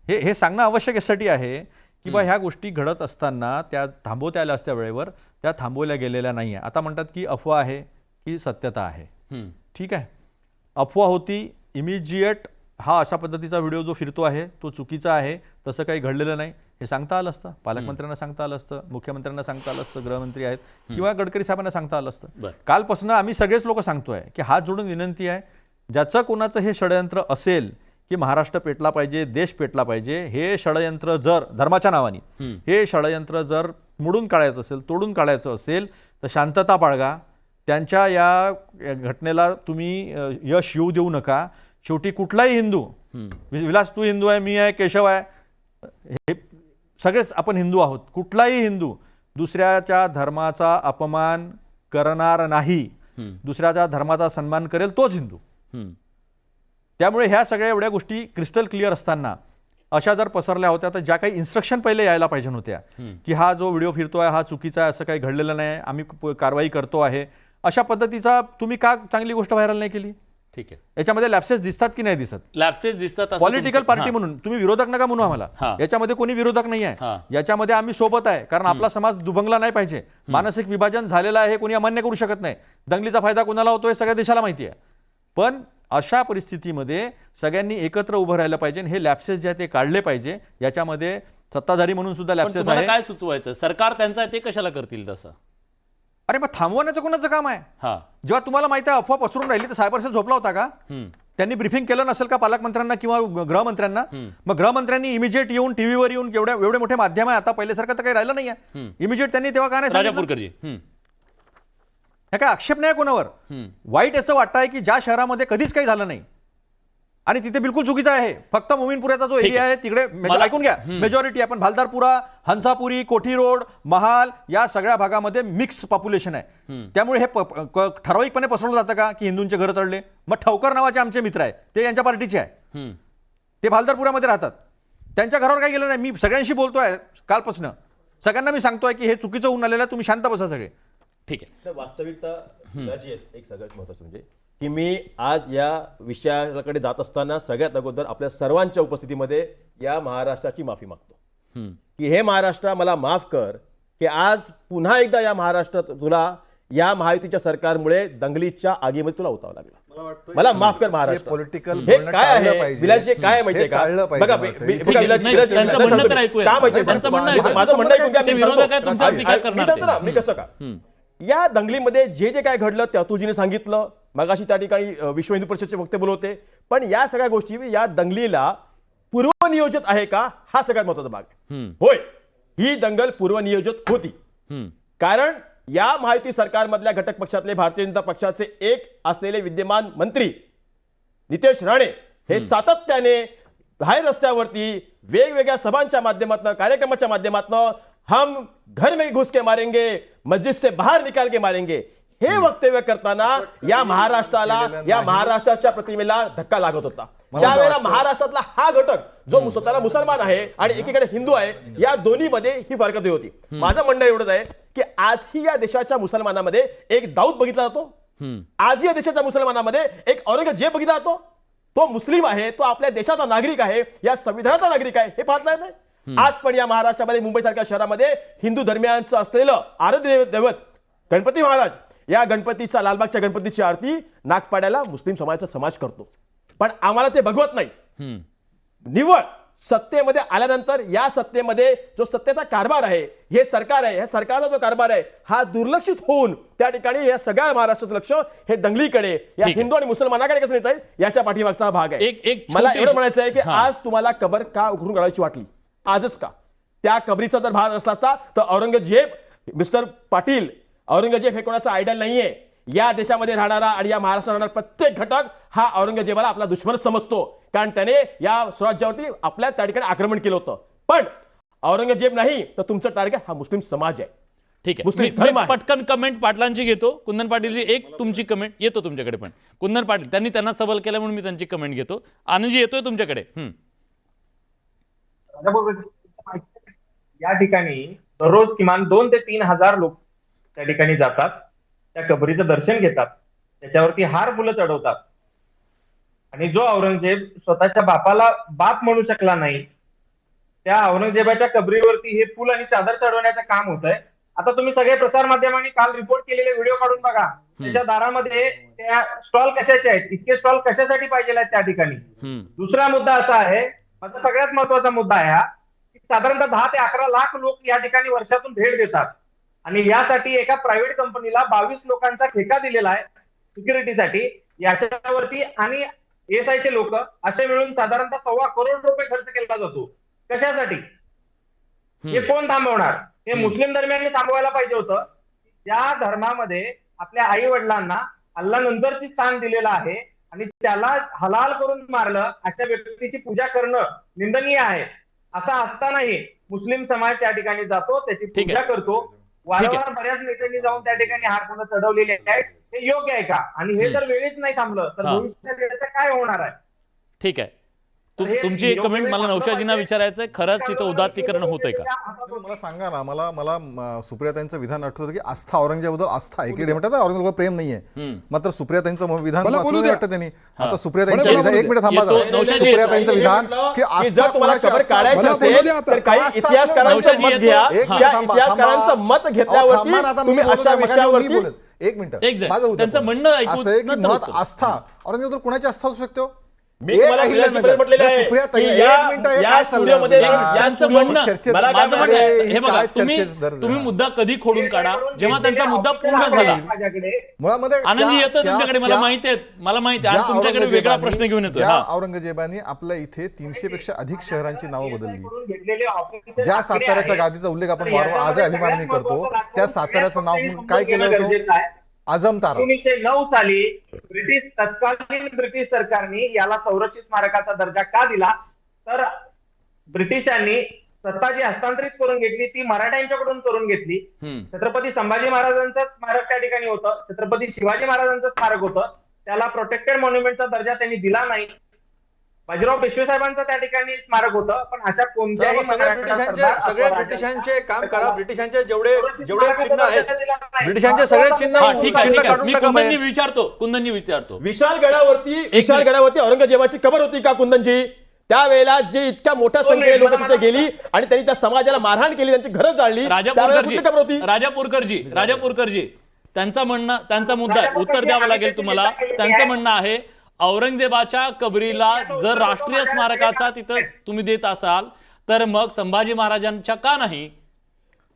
हे सांगणं आवश्यक यासाठी आहे की बा ह्या गोष्टी घडत असताना त्या थांबवता आल्या असत्या वेळेवर, त्या थांबवल्या गेलेल्या नाही आहे. आता म्हणतात की अफवा आहे की सत्यता आहे. ठीक आहे, अफवा होती इमिजिएट. हा अशा पद्धतीचा व्हिडिओ जो फिरतो आहे तो चुकीचा आहे, तसं काही घडलेलं नाही हे सांगता आलं असतं. पालकमंत्र्यांना सांगता आलं असतं, मुख्यमंत्र्यांना सांगता आलं असतं, गृहमंत्री आहेत किंवा गडकरी साहेबांना सांगता आलं असतं. कालपासून आम्ही सगळेच लोक सांगतोय की हात जोडून विनंती आहे, ज्याचं कोणाचं हे षडयंत्र असेल की महाराष्ट्र पेटला पाहिजे, देश पेटला पाहिजे, हे षडयंत्र जर धर्माच्या नावाने हे षडयंत्र जर मोडून काढायचं असेल, तोडून काढायचं असेल तर शांतता बाळगा. त्यांच्या या घटनेला तुम्ही यश येऊ देऊ नका. शेवटी कुठलाही हिंदू, विलास तू हिंदू आहे, मी आहे, केशव आहे, हे सगळेच आपण हिंदू आहोत. कुठलाही हिंदू दुसऱ्याच्या धर्माचा अपमान करणार नाही, दुसऱ्याच्या धर्माचा सन्मान करेल तोच हिंदू. त्यामुळे ह्या सगळ्या एवढ्या गोष्टी क्रिस्टल क्लिअर असताना अशा जर पसरल्या होत्या तर ज्या काही इन्स्ट्रक्शन पहिले यायला पाहिजे होत्या की हा जो व्हिडिओ फिरतोय हा चुकीचा आहे, असं काही घडलेलं नाही, आम्ही कारवाई करतो आहे, अशा पद्धतीचा तुम्ही का चांगली गोष्ट व्हायरल नाही केली? ठीक आहे, याच्यामध्ये लॅप्सेस दिसतात की नाही दिसत? लॅप्सेस दिसतात असं पॉलिटिकल तुमचं- पार्टी हां. म्हणून तुम्ही विरोधक नका म्हणू आम्हाला. हां. याच्यामध्ये कोणी विरोधक नाही हां. आहे. याच्यामध्ये आम्ही सोबत आहे, कारण आपला समाज दुभंगला नाही पाहिजे. मानसिक विभाजन झालेलं आहे, कोणी अमान्य करू शकत नाही. दंगलीचा फायदा कोणाला होतोय सगळ्या देशाला माहिती आहे. पण अशा परिस्थितीमध्ये सगळ्यांनी एकत्र उभं राहिलं पाहिजे. हे लॅप्सेस जे आहे ते काढले पाहिजे. याच्यामध्ये सत्ताधारी म्हणून सुद्धा पण लॅप्सेस तुम्हाला आहे. काय सुचवायचं? सरकार त्यांचं आहे ते कशाला करतील तसं? अरे मग थांबवण्याचं कोणाचं काम आहे? हा, जेव्हा तुम्हाला माहिती आहे अफवा पसरून राहिली तर सायबर सेल झोपला होता का? त्यांनी ब्रीफिंग केलं नसेल का पालकमंत्र्यांना किंवा गृहमंत्र्यांना? मग गृहमंत्र्यांनी इमिजिएट येऊन टीव्हीवर येऊन एवढे मोठे माध्यम आहे आता, पहिल्यासारखं तर काही राहिलं नाहीये. इमिजिएट त्यांनी तेव्हा का नाही सांगितलं? राजापूरकरजी. हे काय आक्षेप नाही कोणावर. वाईट असं वाटतंय की ज्या शहरामध्ये कधीच काही झालं नाही आणि तिथे बिलकुल चुकीचं आहे. फक्त मोमीनपुऱ्याचा जो एरिया आहे तिकडे ऐकून घ्या, मेजॉरिटी आहे. पण भालदारपुरा, हंसापुरी, कोठी रोड, महाल या सगळ्या भागामध्ये मिक्स पॉप्युलेशन आहे. त्यामुळे हे ठराविकपणे पसरवलं जातं का की हिंदूंचे घर चढले? मग ठवकर नावाचे आमचे मित्र आहेत, ते यांच्या पार्टीचे आहे, ते भालदारपुरामध्ये राहतात. त्यांच्या घरावर काही गेलं नाही. मी सगळ्यांशी बोलतोय कालपासून, सगळ्यांना मी सांगतोय की हे चुकीचं होऊन आलेलं आहे, तुम्ही शांत बसा सगळे. ठीक आहे. तर वास्तविकता जी आहे एक सगळ्यात महत्त्वाचं म्हणजे की मी आज या विषयाकडे जात असताना सगळ्यात अगोदर आपल्या सर्वांच्या उपस्थितीमध्ये या महाराष्ट्राची माफी मागतो की हे महाराष्ट्र मला माफ कर की आज पुन्हा एकदा या महाराष्ट्रात तुला या महायुतीच्या सरकारमुळे दंगलीच्या आगीमध्ये तुला उतावं लागलं. मला माफ कर महाराष्ट्र. पॉलिटिकल हे काय आहे विलासजी, काय माहितीये का? बघा त्यांचं म्हणणं तर ऐकूया. का माहितीये? त्यांचं म्हणणं ऐकूया. माझं म्हणणं ऐकून घ्या. ते विरोधक आहे, तुमच्यावर टीका मी करणार सांगतो ना, ते. मी कसं का या दंगलीमध्ये जे जे काय घडलं ते अतुलजीने सांगितलं. मगाशी त्या ठिकाणी विश्व हिंदू परिषदचे वक्ते बोलत होते. पण या सगळ्या गोष्टी या दंगलीला पूर्वनियोजित आहे का, हा सगळ्यात महत्वाचा भाग आहे. होय, ही दंगल पूर्वनियोजित होती. कारण या महायुती सरकारमधल्या घटक पक्षातले भारतीय जनता पक्षाचे एक असलेले विद्यमान मंत्री नितेश राणे हे सातत्याने बाहेर रस्त्यावरती वेगवेगळ्या सभांच्या माध्यमातून, कार्यक्रमाच्या माध्यमातून हम घर में घुस के मारेंगे, मस्जिद से बाहर निकाल के मारेंगे हे वक्तव्य करताना या महाराष्ट्राला, या महाराष्ट्राच्या प्रतिमेला धक्का लागत होता. त्यावेळेला महाराष्ट्रातला हा घटक जो स्वतःला मुसलमान आहे आणि एकीकडे हिंदू आहे, या दोन्हीमध्ये ही फरकत होती. माझं म्हणणं एवढंच आहे की आजही या देशाच्या मुसलमानामध्ये एक दाऊद बघितला जातो. आजही या देशाच्या मुसलमानामध्ये एक औरंगजेब बघितला जातो. तो मुस्लिम आहे, तो आपल्या देशाचा नागरिक आहे, या संविधानाचा नागरिक आहे, हे पाहत नाही. आज पण या महाराष्ट्रामध्ये मुंबई सारख्या शहरामध्ये हिंदू धर्मियांचं असलेलं आराध्य दैवत गणपती महाराज, या गणपतीचा, लालबागच्या गणपतीची आरती नागपाड्याला मुस्लिम समाजाचा समाज करतो. पण आम्हाला ते बघवत नाही. निव्वळ सत्तेमध्ये आल्यानंतर या सत्तेमध्ये जो सत्तेचा कारभार आहे, हे सरकार आहे, या सरकारचा जो कारभार आहे हा दुर्लक्षित होऊन त्या ठिकाणी या सगळ्या महाराष्ट्राचं लक्ष हे दंगलीकडे, या हिंदू आणि मुसलमानाकडे कसं नेता येईल याच्या पाठीमागचा हा भाग आहे. मला एवढं म्हणायचं आहे की आज तुम्हाला कबर का उघडून काढायची वाटली? आजच का? त्या कबरीचा जर भाग असला असता तर औरंगजेब, मिस्टर पाटील, औरंगजेब हे कोणाचा आयडल नाहीये. या देशामध्ये राहणारा आणि या महाराष्ट्रात राहणारा प्रत्येक घटक हा औरंगजेबाला आपला दुश्मनच समजतो. कारण त्याने या स्वराज्यावरती आपल्या त्या ठिकाणी आक्रमण केलं होतं. पण औरंगजेब नाही तर तुमचं टार्गेट हा मुस्लिम समाज आहे. ठीक मुस्लिम आहे, धर्म मी आहे. पटकन कमेंट पाटलांची घेतो. कुंदन पाटीलजी, एक तुमची कमेंट येतो तुमच्याकडे. पण कुंदन पाटील त्यांना सबल केलं म्हणून मी त्यांची कमेंट घेतो. आनंदजी येतोय तुमच्याकडे. या ठिकाणी दररोज किमान 2 ते 3 हजार लोक त्या ठिकाणी जातात, त्या कबरीचं दर्शन घेतात, त्याच्यावरती हार फुलं चढवतात. आणि जो औरंगजेब स्वतःच्या बापाला बाप म्हणू शकला नाही, त्या औरंगजेबाच्या कबरीवरती हे फुल आणि चादर चढवण्याचं काम होत आहे. आता तुम्ही सगळे प्रसार माध्यमांनी काल रिपोर्ट केलेले व्हिडिओ काढून बघा. त्याच्या दारामध्ये त्या स्टॉल कशाचे आहेत, इतके स्टॉल कशासाठी पाहिजे आहेत त्या ठिकाणी. दुसरा मुद्दा असा आहे, माझा सगळ्यात महत्वाचा मुद्दा आहे हा, की साधारणतः 10 ते 11 लाख लोक या ठिकाणी वर्षातून भेट देतात. आणि यासाठी एका प्रायव्हेट कंपनीला 22 लोकांचा ठेका दिलेला आहे सिक्युरिटीसाठी. याच्यावरती आणि एसआयचे लोक असे मिळून साधारणतः ₹1.25 करोड खर्च केला जातो. कशासाठी? हे कोण थांबवणार? हे मुस्लिम धर्मियांनी थांबवायला पाहिजे होतं. या धर्मामध्ये आपल्या आई वडिलांना अल्ला नंतरची स्थान दिलेलं आहे आणि त्याला हलाल करून मारलं अशा व्यक्तीची पूजा करणं निंदनीय आहे. असं असतानाही मुस्लिम समाज त्या ठिकाणी जातो, त्याची पूजा करतो. वारंवार बऱ्याच नेत्यांनी जाऊन त्या ठिकाणी हार पुन्हा चढवलेले आहेत. हे योग्य आहे का? आणि हे जर वेळीच नाही थांबलं तर भविष्यात काय होणार आहे? ठीक आहे, तुमची एक कमेंट मला नौशादजींना विचारायचंय, खरंच तिथं उदात्तीकरण होतंय का? मला सांगा ना, मला सुप्रियाताईंचं विधान आठवतं की आस्था औरंगजेबाबद्दल आस्था एकीकडे म्हणतात औरंगजेबाबद्दल प्रेम नाहीये, मात्र सुप्रियाताईंचं विधान वाचलं वाटतं त्यांनी. आता सुप्रियाताईंचं विधान, एक मिनिट थांबा जरा. सुप्रियाताईंचं विधान की आस्था तुम्हाला खबर काढायची असेल तर काही इतिहासकारांचं मत घ्या. त्या इतिहासकारांचं मत घेतल्यावरती तुम्ही अशा विषयावरती एक मिनिट माझं त्यांचं म्हणणं ऐकून असं आहे की नंतर मत उत्तर. आस्था औरंगजेबाबद्दल कुणाची आस्था असू शकते? मी तुम्हाला विलासजीबद्दल म्हटलेलं आहे की या स्टुडिओमध्ये त्यांचं म्हणणं माझं म्हणणं आहे, हे बघा तुम्ही मुद्दा कधी खोडून काढा जेव्हा त्यांचा मुद्दा पूर्ण झाला. मुळामध्ये आनंदी येतो तुमच्याकडे, मला माहिती आहे आणि तुमच्याकडे वेगळा प्रश्न घेऊन येतो. औरंगजेबाने आपल्या इथे 300 पेक्षा अधिक शहरांची नावं बदलली. ज्या साताऱ्याच्या गादीचा उल्लेख आपण वारंवार आजही अभिमानाने करतो, त्या साताऱ्याचं नाव काय केलं होतं? आजमतारा. 1909 साली तत्कालीन ब्रिटिश सरकारने याला संरक्षित स्मारकाचा दर्जा का दिला? तर ब्रिटिशांनी सत्ता जी हस्तांतरित करून घेतली ती मराठ्यांच्याकडून करून घेतली. छत्रपती संभाजी महाराजांचं स्मारक त्या ठिकाणी होतं, छत्रपती शिवाजी महाराजांचं स्मारक होतं, त्याला प्रोटेक्टेड मॉन्युमेंटचा दर्जा त्यांनी दिला नाही. बाजीराव पेशवे साहेबांचं त्या ठिकाणी स्मारक होतं, पण अशा कोणत्याही सगळे ब्रिटिशांचे काम करा. ब्रिटिशांचे जेवढे चिन्ह आहेत, ब्रिटिशांचे सगळे चिन्ह ठीक आहे. मी कुंदननी विचारतो विशाळगडावरती औरंगजेबाची कबर होती का कुंदनजी? त्यावेळेला जे इतक्या मोठ्या संख्येने लोक तिथे गेली आणि त्यांनी त्या समाजाला मारहाण केली, त्यांची घरं जाळली, राजापूरकरजी त्यांचा मुद्दा आहे, उत्तर द्यावं लागेल तुम्हाला. त्यांचं म्हणणं आहे औरंगजेबाच्या कबरीला जर राष्ट्रीय स्मारकाचा तिथं तुम्ही देत असाल तर मग संभाजी महाराजांच्या का नाही?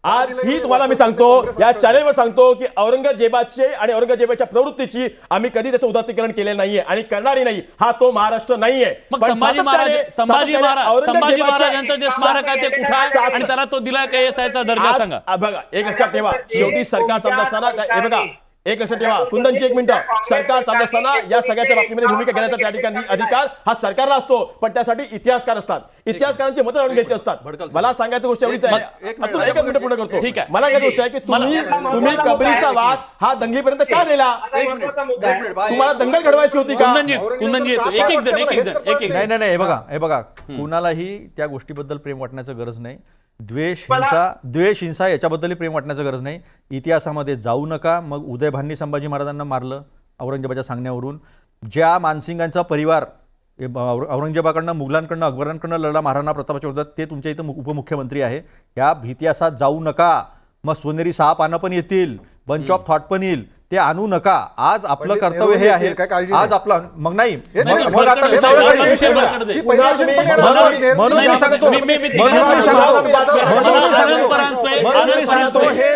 आज ही तुम्हाला मी सांगतो, या चॅनेलवर सांगतो की औरंगजेबाचे आणि औरंगजेबाच्या प्रवृत्तीची आम्ही कधी त्याचं उदात्तीकरण केले नाहीये आणि करणारी नाही. हा तो महाराष्ट्र नाहीये. मग संभाजी महाराजांचं जे स्मारक आहे ते कुठं आहे आणि त्याला तो दिला का एसआयचा दर्जा? सांगा. बघा, एक लक्षात ठेवा, शेवटी सरकार चालत असताना हे बघा, एक लक्षात ठेवा कुंदनजी, एक मिनिट, सरकार चालत असताना या सगळ्याच्या बाबतीमध्ये भूमिका घेण्याचा त्या ठिकाणी अधिकार हा सरकारला असतो, पण त्यासाठी इतिहासकार असतात, इतिहासकारांची मतं जाणून घ्यायची असतात. मला सांगायची गोष्ट एवढीच आहे, एक मिनिट पूर्ण करतो. ठीक आहे. मला काय गोष्ट आहे की तुम्ही कबरीचा वाद हा दंगलीपर्यंत का दिला? तुम्हाला दंगल घडवायची होती का? कुंदनजी एक नाही, हे बघा कुणालाही त्या गोष्टीबद्दल प्रेम वाटण्याचं गरज नाही. द्वेष हिंसा याच्याबद्दलही प्रेम वाटण्याचं गरज नाही. इतिहासामध्ये जाऊ नका. मग उदयभाननी संभाजी महाराजांना मारलं औरंगजेबाच्या सांगण्यावरून. ज्या मानसिंगांचा परिवार औरंगजेबाकडनं, मुघलांकडनं, अकबरांकडनं लढला महाराणा प्रतापाच्या विरोधात, ते तुमच्या इथं उपमुख्यमंत्री आहे. या इतिहासात जाऊ नका. मग सोनेरी 6 पानं पण येतील, बंच ऑफ थॉट पण येईल, ते आणू नका. आज आपलं कर्तव्य हे आहे. आज आपलं मग नाही हे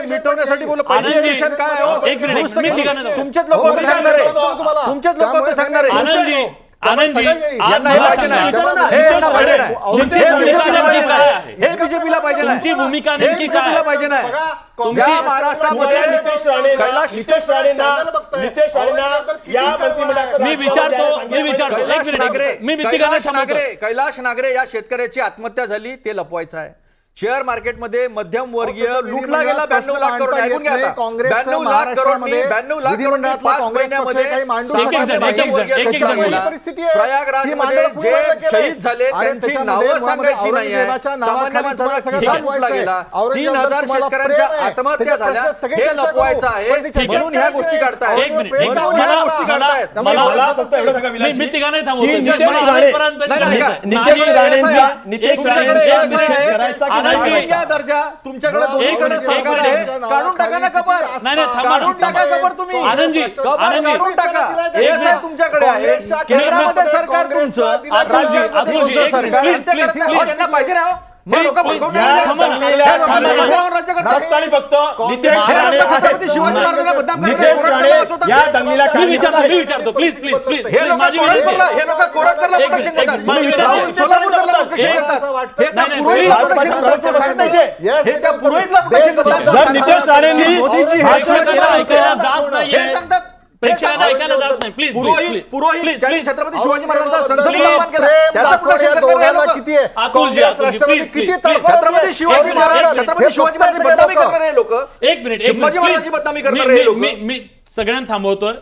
मिटवण्यासाठी बोल पाहिजे. काय तुमचेच लोक होते सांगणारे, तुमचेच लोक होते सांगणारे. हे बीजेपीला पाहिजे नाही. तुमची भूमिका नेमकी काय पाहिजे नाही. तुमच्या महाराष्ट्रामध्ये नितेश राणेंना मी विचारतो कैलाश नागरे या शेतकऱ्याची आत्महत्या झाली, ते लपवायचं आहे. शेअर मार्केटमध्ये मध्यमवर्गीय लुटला गेला 92 लाख करोड. ऐकून घ्या, 92 लाख करोड प्रयागराजमध्ये जे शहीद झाले त्यांची नावं सांगायची नाही. सामान्य माणसाला लुटला गेला. 3000 शेतकऱ्यांच्या आत्महत्या झाल्या, हे लपवायचं आहे. म्हणून ह्या गोष्टी काढतायत. दर्जा तुमच्याकडे दोन्हीकडे सरकार आहे. काढून टाका ना कबर. काढून टाका कबर तुम्ही. काढून टाका. हे साहेब तुमच्याकडे आहे. केंद्रामध्ये सरकार तुमचं, राज्यामध्ये सरकार त्यांना पाहिजे ना. छत्रपती शिवाजी महाराजांना बदनाम या दंगलीला विचारतो प्लीज हे लोक कोरटकरला प्रोटेक्शन देतात. सोलापूरकरला प्रोटेक्शन देतात. हे त्या पुरोहितला प्रोटेक्शन देतात. जर नितेश राणेंनी सांगतात प्रेक्षकांना ऐकायला जात नाही. प्लीज पुरोहित ज्यांनी छत्रपती शिवाजी महाराजांचा संसदेत अपमान केला, त्याचा प्रोटेक्शन दोघांना किती आहे? काँग्रेस राष्ट्रवादी किती छत्रपती शिवाजी महाराजांची बदनामी करणारे लोक, एक मिनिट शिवाजी महाराजांची बदनामी करणारे लोक. मी सगळ्यांना थांबवतोय.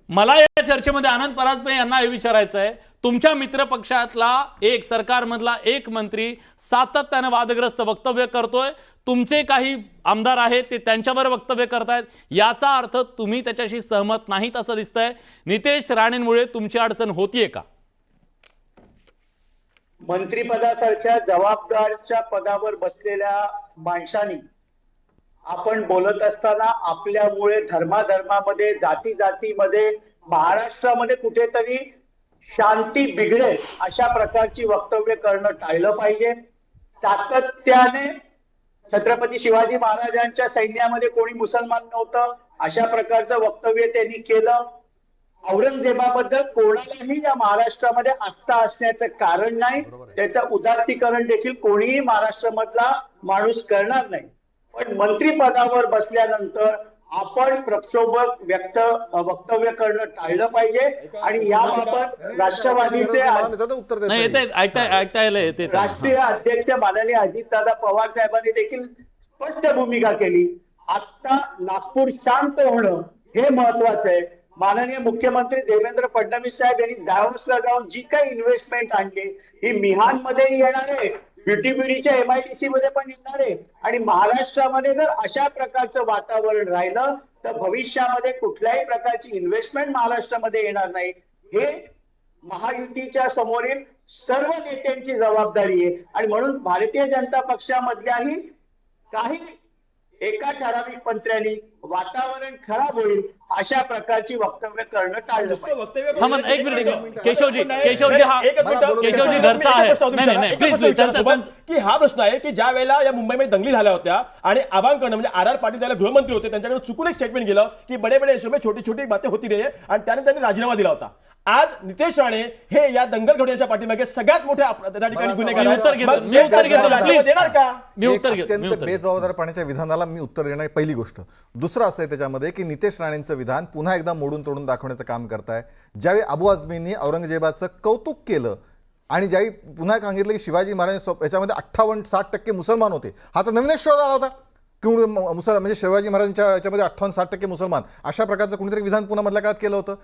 मला या चर्चेमध्ये आनंद परांजपे यांना हे विचारायचं आहे, तुमच्या मित्रपक्षातला एक सरकारमधला एक मंत्री सातत्यानं वादग्रस्त वक्तव्य करतोय, तुमचे काही आमदार आहेत ते त्यांच्यावर वक्तव्य करतायत, याचा अर्थ तुम्ही त्याच्याशी सहमत नाहीत असं दिसतंय. नितेश राणेंमुळे तुमची अडचण होतीये का? मंत्रिपदासारख्या जबाबदारच्या पदावर बसलेल्या माणसांनी आपण बोलत असताना आपल्यामुळे धर्माधर्मामध्ये, जाती जातीमध्ये, महाराष्ट्रामध्ये कुठेतरी शांती बिघडेल अशा प्रकारची वक्तव्य करणं टाळलं पाहिजे. सातत्याने छत्रपती शिवाजी महाराजांच्या सैन्यामध्ये कोणी मुसलमान नव्हतं अशा प्रकारचं वक्तव्य त्यांनी केलं. औरंगजेबाबद्दल कोणालाही या महाराष्ट्रामध्ये आस्था असण्याचं कारण नाही, त्याचं उदात्तीकरण देखील कोणीही महाराष्ट्रामधला माणूस करणार नाही. पण मंत्रिपदावर बसल्यानंतर आपण प्रक्षोभक वक्तव्य करणं टाळलं पाहिजे आणि याबाबत राष्ट्रवादीचे राष्ट्रीय अध्यक्ष माननीय अजितदादा पवार साहेबांनी देखील स्पष्ट भूमिका केली. आता नागपूर शांत होणं हे महत्वाचं आहे. माननीय मुख्यमंत्री देवेंद्र फडणवीस साहेब यांनी दावोसला जाऊन जी काही इन्व्हेस्टमेंट आणली ही मिहानमध्येही येणार आहे, बीटीबीडीच्या MIDC मध्ये पण येणार आहे आणि महाराष्ट्रामध्ये जर अशा प्रकारचं वातावरण राहिलं तर भविष्यामध्ये कुठल्याही प्रकारची इन्व्हेस्टमेंट महाराष्ट्रामध्ये येणार नाही. हे महायुतीच्या समोरील सर्व नेत्यांची जबाबदारी आहे आणि म्हणून भारतीय जनता पक्षामधल्याही काही एका ठराविक मंत्र्यांनी वातावरण खराब होईल अशा प्रकारची वक्तव्य करणं टाळलं पाहिजे. एक मिनिट केशवजी घरचा आहे की हा प्रश्न आहे की ज्या वेळेला या मुंबईमध्ये दंगली झाल्या होत्या आणि आवाहन करणं म्हणजे RR पाटील त्याला गृहमंत्री होते, त्यांच्याकडे चुकून एक स्टेटमेंट गेलं की बडे बडे देशों में छोटी छोटी बातें होती रही आणि त्याने त्यांनी राजीनामा दिला होता. आज नितेश राणे हे या दंगल घडवण्याच्या पाठीमागे सगळ्यात मोठ्या त्या ठिकाणी गुन्हेगार अत्यंत बेजबाबदारपणाच्या विधानाला मी उत्तर देणार. पहिली गोष्ट. दुसरं असं आहे त्याच्यामध्ये की नितेश राणेंचं विधान पुन्हा एकदा मोडून तोडून दाखवण्याचं काम करताय. ज्यावेळी अबू आझमींनी औरंगजेबाचं कौतुक केलं आणि ज्यावेळी पुन्हा सांगितलं की शिवाजी महाराज याच्यामध्ये 58-60% मुसलमान होते, हा तर नवीनच शोध आला होता की म्हणजे शिवाजी महाराजांच्या याच्यामध्ये 58-60% मुसलमान, अशा प्रकारचं कुणीतरी विधान पुन्हा मधल्या काळात केलं होतं.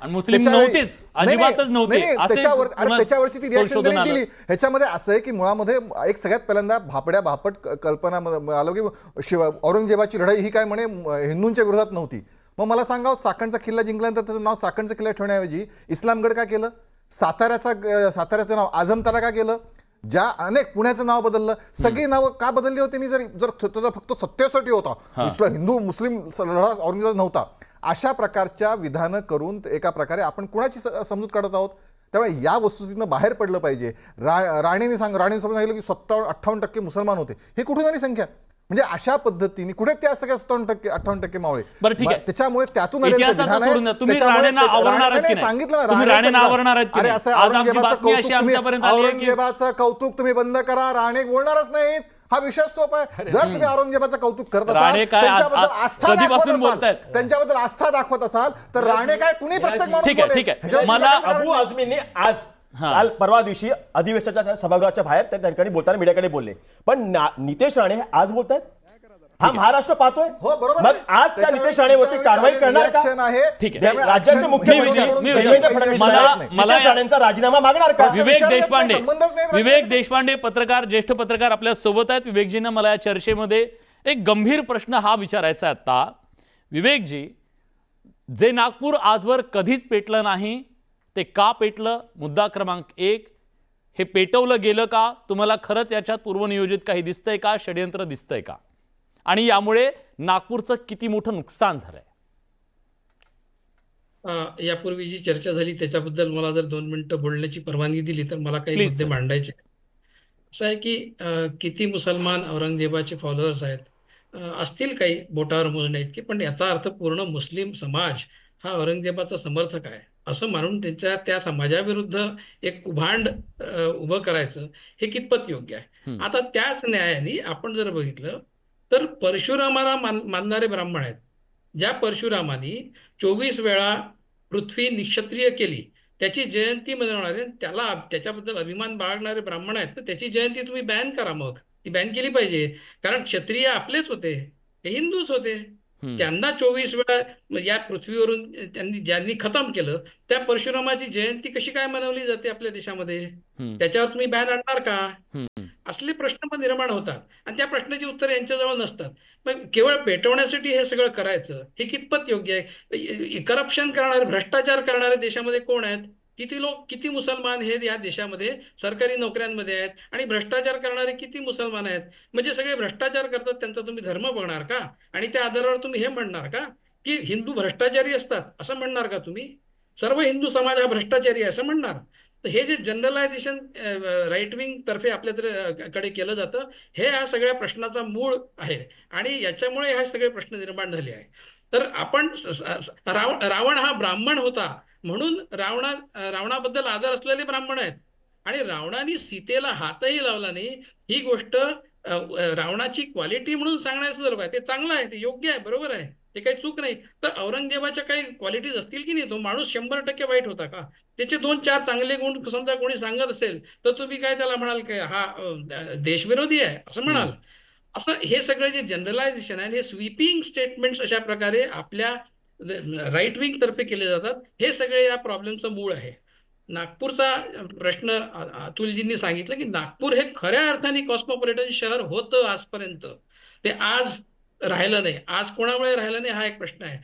त्याच्यावरची ती रिॲक्शन त्यांनी दिली. ह्याच्यामध्ये असं आहे की मुळामध्ये एक सगळ्यात पहिल्यांदा भापट कल्पना आलं की औरंगजेबाची लढाई ही काय म्हणे हिंदूंच्या विरोधात नव्हती. मग मला सांगा, चाकणचा किल्ला जिंकल्यानंतर त्याचं नाव चाकणचा किल्ला ठेवण्याऐवजी इस्लामगड का केलं? साताऱ्याचं नाव आझमतारा का केलं? ज्या अनेक पुण्याचं नाव बदललं, सगळी नावं का बदलली होती? जर फक्त सत्तेसाठी होता, हिंदू मुस्लिम लढा औरंगजेब नव्हता, अशा प्रकारच्या विधानं करून एका प्रकारे आपण कुणाची समजूत काढत आहोत. त्यामुळे या वस्तुस्थितीनं बाहेर पडलं पाहिजे. राणेंनी सांगितलं की 57-58% मुसलमान होते. हे कुठून आली संख्या? म्हणजे अशा पद्धतीने कुठे त्या सगळ्या 57-58% मावळे. त्याच्यामुळे त्यातून सांगितलं औरंगजेबाचं कौतुक तुम्ही बंद करा, राणे बोलणारच नाहीत. हा विषय सोपा आहे. जर तुम्ही औरंगजेबाचं कौतुक करत असाल, त्यांच्याबद्दल आस्था दाखवत असाल तर राणे काय कुणी प्रत्येक माणूस मला अबू आझमींनी आज काल परवा दिवशी अधिवेशनाच्या सभागृहाच्या बाहेर त्या ठिकाणी बोलताना मीडियाकडे बोलले, पण नितेश राणे आज बोलतायत. हा महाराष्ट्र पाहतोय. हो बरोबर. मग आज त्या नितेश राणेवरती कारवाई करणार का? राज्याचे मुख्यमंत्री देवेंद्र फडणवीस नितेश राणेंचा राजीनामा मागणार का? विवेक देशपांडे पत्रकार, ज्येष्ठ पत्रकार आपल्या सोबत आहेत. विवेकजींना मला या चर्चेमध्ये एक गंभीर प्रश्न हा विचारायचा आहे आता. विवेकजी, जे नागपूर आजवर कधीच पेटलं नाही ते का पेटलं? मुद्दा क्रमांक 1, हे पेटवलं गेलं का? तुम्हाला खरंच याच्यात पूर्वनियोजित काही दिसतंय का? षडयंत्र दिसतंय का? आणि यामुळे नागपूरचं किती मोठं नुकसान झालंय? यापूर्वी जी चर्चा झाली त्याच्याबद्दल मला जर 2 मिनिटं बोलण्याची परवानगी दिली तर मला काही मुद्दे मांडायचे. असं आहे की किती मुसलमान औरंगजेबाचे फॉलोअर्स आहेत, असतील काही बोटावर मोजण्या इतके, पण याचा अर्थ पूर्ण मुस्लिम समाज हा औरंगजेबाचा समर्थक आहे असं मानून त्या समाजाविरुद्ध एक कुभांड उभं करायचं हे कितपत योग्य आहे? आता त्याच न्यायाने आपण जर बघितलं तर परशुरामाला मानणारे ब्राह्मण आहेत. ज्या परशुरामाने 24 वेळा पृथ्वी निक्षत्रिय केली त्याची जयंती मनवणारे, त्याच्याबद्दल अभिमान बाळगणारे ब्राह्मण आहेत, तर त्याची जयंती तुम्ही बॅन करा. मग ती बॅन केली पाहिजे, कारण क्षत्रिय आपलेच होते, हे हिंदूच होते. त्यांना 24 वेळा या पृथ्वीवरून ज्यांनी खतम केलं त्या परशुरामाची जयंती कशी काय मनवली जाते आपल्या देशामध्ये? त्याच्यावर तुम्ही बॅन आणणार का? असले प्रश्न पण निर्माण होतात आणि त्या प्रश्नाची उत्तर यांच्याजवळ नसतात. मग केवळ पेटवण्यासाठी हे सगळं करायचं हे कितपत योग्य आहे? करप्शन करणारे, भ्रष्टाचार करणारे देशामध्ये कोण आहेत? किती लोक, किती मुसलमान हे या देशामध्ये सरकारी नोकऱ्यांमध्ये आहेत आणि भ्रष्टाचार करणारे किती मुसलमान आहेत? म्हणजे सगळे भ्रष्टाचार करतात त्यांचा तुम्ही धर्म बघणार का? आणि त्या आधारावर तुम्ही हे म्हणणार का की हिंदू भ्रष्टाचारी असतात, असं म्हणणार का तुम्ही? सर्व हिंदू समाज हा भ्रष्टाचारी आहे असं म्हणणार? तर हे जे जनरलायझेशन राईट विंग तर्फे आपल्याकडे केलं जातं हे या सगळ्या प्रश्नाचा मूळ आहे आणि याच्यामुळे हे सगळे प्रश्न निर्माण झाले आहे. तर आपण रावण हा ब्राह्मण होता म्हणून रावणाबद्दल आदर असलेले ब्राह्मण आहेत आणि रावणाने सीतेला हातही लावला नाही ही गोष्ट रावणाची क्वालिटी म्हणून सांगण्याचं लोक आहे. ते चांगलं आहे, ते योग्य आहे, बरोबर आहे, ते काही चूक नाही. तर औरंगजेबाच्या काही क्वालिटीज असतील की नाही? तो माणूस 100% वाईट होता का? त्याचे 2-4 चांगले गुण समजा कोणी सांगत असेल तर तुम्ही काय त्याला म्हणाल की हा देशविरोधी आहे असं म्हणाल? असं हे सगळे जे जनरलायझेशन आहे हे स्वीपिंग स्टेटमेंट्स अशा प्रकारे आपल्या राईट विंग तर्फे केले जातात. हे सगळे या प्रॉब्लेमचं मूळ आहे. नागपूरचा प्रश्न अतुलजींनी सांगितलं की नागपूर हे खऱ्या अर्थाने कॉस्मोपॉलिटन शहर होतं आजपर्यंत, ते आज राहिलं नाही. आज कोणामुळे राहिलं नाही हा एक प्रश्न आहे.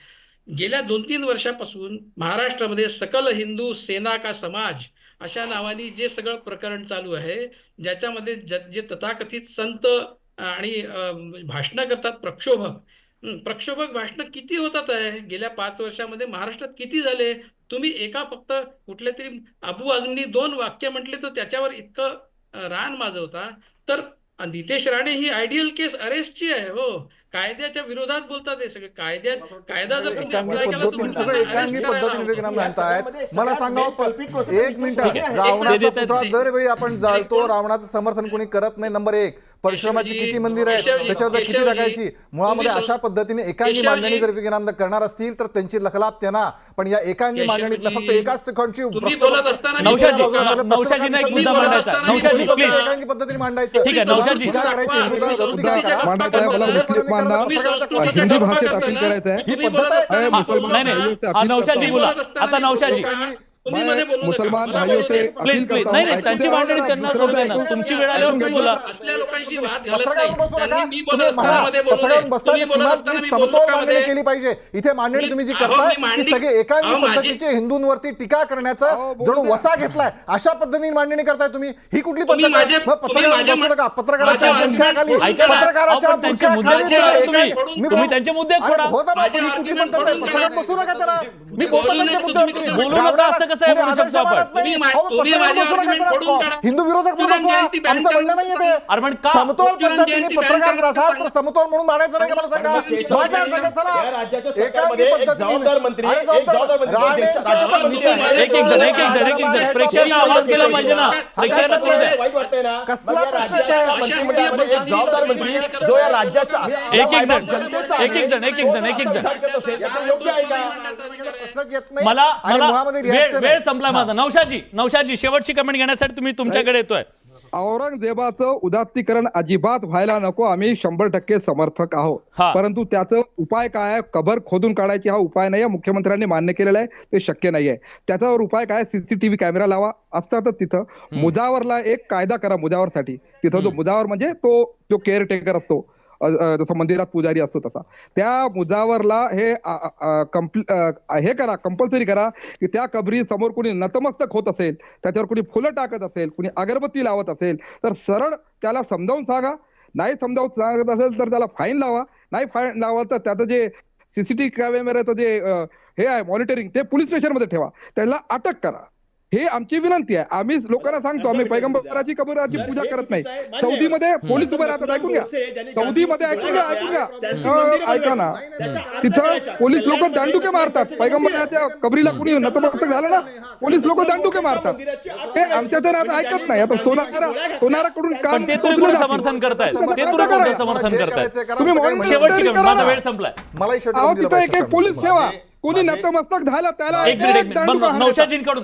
गेल्या 2-3 वर्षापासून महाराष्ट्रामध्ये सकल हिंदू सेना का समाज अशा नावाने जे सगळं प्रकरण चालू आहे ज्याच्यामध्ये जे तथाकथित संत आणि भाषणं करतात, प्रक्षोभक भाषणं किती होतात आहे गेल्या 5 वर्षामध्ये महाराष्ट्रात किती झाले? तुम्ही एका फक्त कुठल्या तरी अबू आझमनी 2 वाक्य म्हटले तर त्याच्यावर इतकं रान माजवता. तर नितेश राणे ही आयडियल केस अरेस्टची आहे. हो, कायद्याच्या विरोधात बोलतात हे सगळे. कायदा जर तुम्ही apply केला तर म्हणतात एकांगी arrest पद्धतीने करा. वेगळं म्हणतायत. मला सांगा एक मिनिट, रावणाचा पुतळा दरवेळी आपण जाळतो, रावणाचं समर्थन कोणी करत नाही. नंबर 1, परशुरामाची किती मंदिर आहेत त्याच्यावर किती टाकायची? मुळामध्ये अशा पद्धतीने एकांगी मांडणी जर विवेकानंद करणार असतील तर त्यांची लखलाप त्यांना. पण या एकांगी मांडणीतनं फक्त एकाच ठिकाणची नौशाजीने एक मुद्दा मांडायचा. नौशाजी प्लीज, एकांगी पद्धतीने मांडायचं. ठीक आहे नौशाजी. मांडायचं मला मुस्लिमांना हिंदी भाषेत अपील करायचं आहे. ही पद्धत आहे. नाही नाही, नौशाजी बोला आता. नौशाजी मुसलमान भाइयों से अपील प्लीज प्लीज, करता नाही हूं, नाही, त्यांची मांडणी त्यांना करू दे ना. तुमची वेळ आल्यावर तुम्ही बोला. असल्या लोकांशी वाद घालत पत्रकार नाही. बसू नका. त्यांनी मी तुम्ही बोलत म्हणा, असताना बोलू पत्रकार नये. बसताना तुम्ही बोलत किमान असताना मी समतोल बोलतो मांडणी का केली पाहिजे. इथे मांडणी तुम्ही जी अहो, करताय मी ती सगळी एकांगी अहो, माझी- पद्धतीचे हिंदूंवरती टीका करण्याचा जणू वसा घेतलाय अशा पद्धतीने मांडणी करताय तुम्ही. ही कुठली तुम्ही पद्धत आहे? माझे- मग तुम्ही पत्रकार माझ्या- बसू नका. पत्रकाराच्या माझ्या- मुख्याखाली ऐका ना, पत्रकाराच्या आपण त्यांचे मुद्दे मुख्याखाली खोडा तुम्ही तुम्ही. एकांगी- मी तुम्ही बोल- त्यांचे मुद्दे अरे खोडा. होता बा, माझे पण ही कुठली argument पद्धत आहे? बोलून पत्रकार नका. बसू नका त्याला. मी बोलू बोलतो नका, त्यांच्या तुम्ही मुद्द्यावरती. कसं बोलू नका असं कसं आहे तुम्ही म्हणू आदर्श शकतो आपण? मानत नाही. तुम्ही अहो, तुम्ही पत्रकार माझे बसू नका argument त्याला. फोडून काढा. हिंदू विरोधक म्हणून तुरंत बसवा. जयंती ban आमचं म्हणणं करा. नाहीये ते. अरे पण का? समतोल तुरंत पद्धतीने जयंती पत्रकार ban जर असाल तर करा. समतोल म्हणून मानायचं नाही का मला सांगा. स्मार्ट नाही सांगत चला. या राज्याच्या एकांगी सरकारमध्ये एक पद्धतीने जबाबदार मंत्री, अरे एक जबाबदार मंत्री राणेंचा राज्याचा मंत्री आहे. एक जण प्रेक्षकांना आवाज दिला पाहिजे ना. प्रेक्षकांना करू द्या. वाईट वाटतंय ना. कसला मग या प्रश्न राज्याच्या आहे? मंत्रिमंडळामध्ये एक जबाबदार मंत्री जो या राज्याचा एक एक जण, जनतेचा एक एक जण, एक एक जण, एक एक जण. संविधान करत असेल, तर ते योग्य आहे का? प्रश्नच येत नाही. मला आणि मुळामध्ये reaction वेळ आहे. संपला माझा. नौशाजी शेवटची कमेंट घेण्यासाठी तुम्ही तुमच्याकडे येतोय. औरंगजेबाचं उदात्तीकरण अजिबात व्हायला नको. आम्ही 100% समर्थक आहोत. हा. परंतु त्याचं उपाय काय आहे? कबर खोदून काढायची हा उपाय नाहीये. मुख्यमंत्र्यांनी मान्य केलेला आहे ते शक्य नाहीये. त्याच्यावर उपाय काय? सीसीटीव्ही कॅमेरा लावा. असतातच तिथं. मुजावरला एक कायदा करा मुजावरसाठी. तिथं जो मुजावर म्हणजे तो केअरटेकर असतो, जसं मंदिरात पुजारी असतो तसा, त्या मुजावरला हे करा, कंपल्सरी करा की त्या कबरी समोर कोणी नतमस्तक होत असेल, त्याच्यावर कोणी फुलं टाकत असेल, कोणी अगरबत्ती लावत असेल तर सरळ त्याला समजावून सांगा. नाही समजावून सांगत असेल तर त्याला फाईन लावा. नाही फाईन लावा तर त्याचं जे सीसीटीव्ही कॅमेऱ्याचं जे हे आहे मॉनिटरिंग ते पोलीस स्टेशनमध्ये ठेवा. त्याला अटक करा. हे आमची विनंती आहे. आम्ही लोकांना सांगतो आम्ही पैगंबराची कबराची पूजा करत नाही. सौदीमध्ये पोलीस उभे राहतात. ऐकून घ्या. सौदीमध्ये ऐकून घ्या ऐका ना. तिथं पोलीस लोक दांडुके मारतात. पैगंबराच्या कबरीला कुणी नतमस्तक झालं ना, पोलीस लोक दांडुके मारतात. ते आमच्या तर आता ऐकत नाही. आता सोनाराकडून काम पण ते तुम्ही कोण समर्थन करताय? ते तुम्ही कोणतं समर्थन करताय? तुम्ही शेवटची कमेंट, माझा वेळ संपलाय. मलाही शेवटी अहो, दिलं तिथं एक पाहिजे. एक पोलीस ठेवा. कोणी नतमस्तक झालं त्याला एक मिनिट नौशाजींकडून.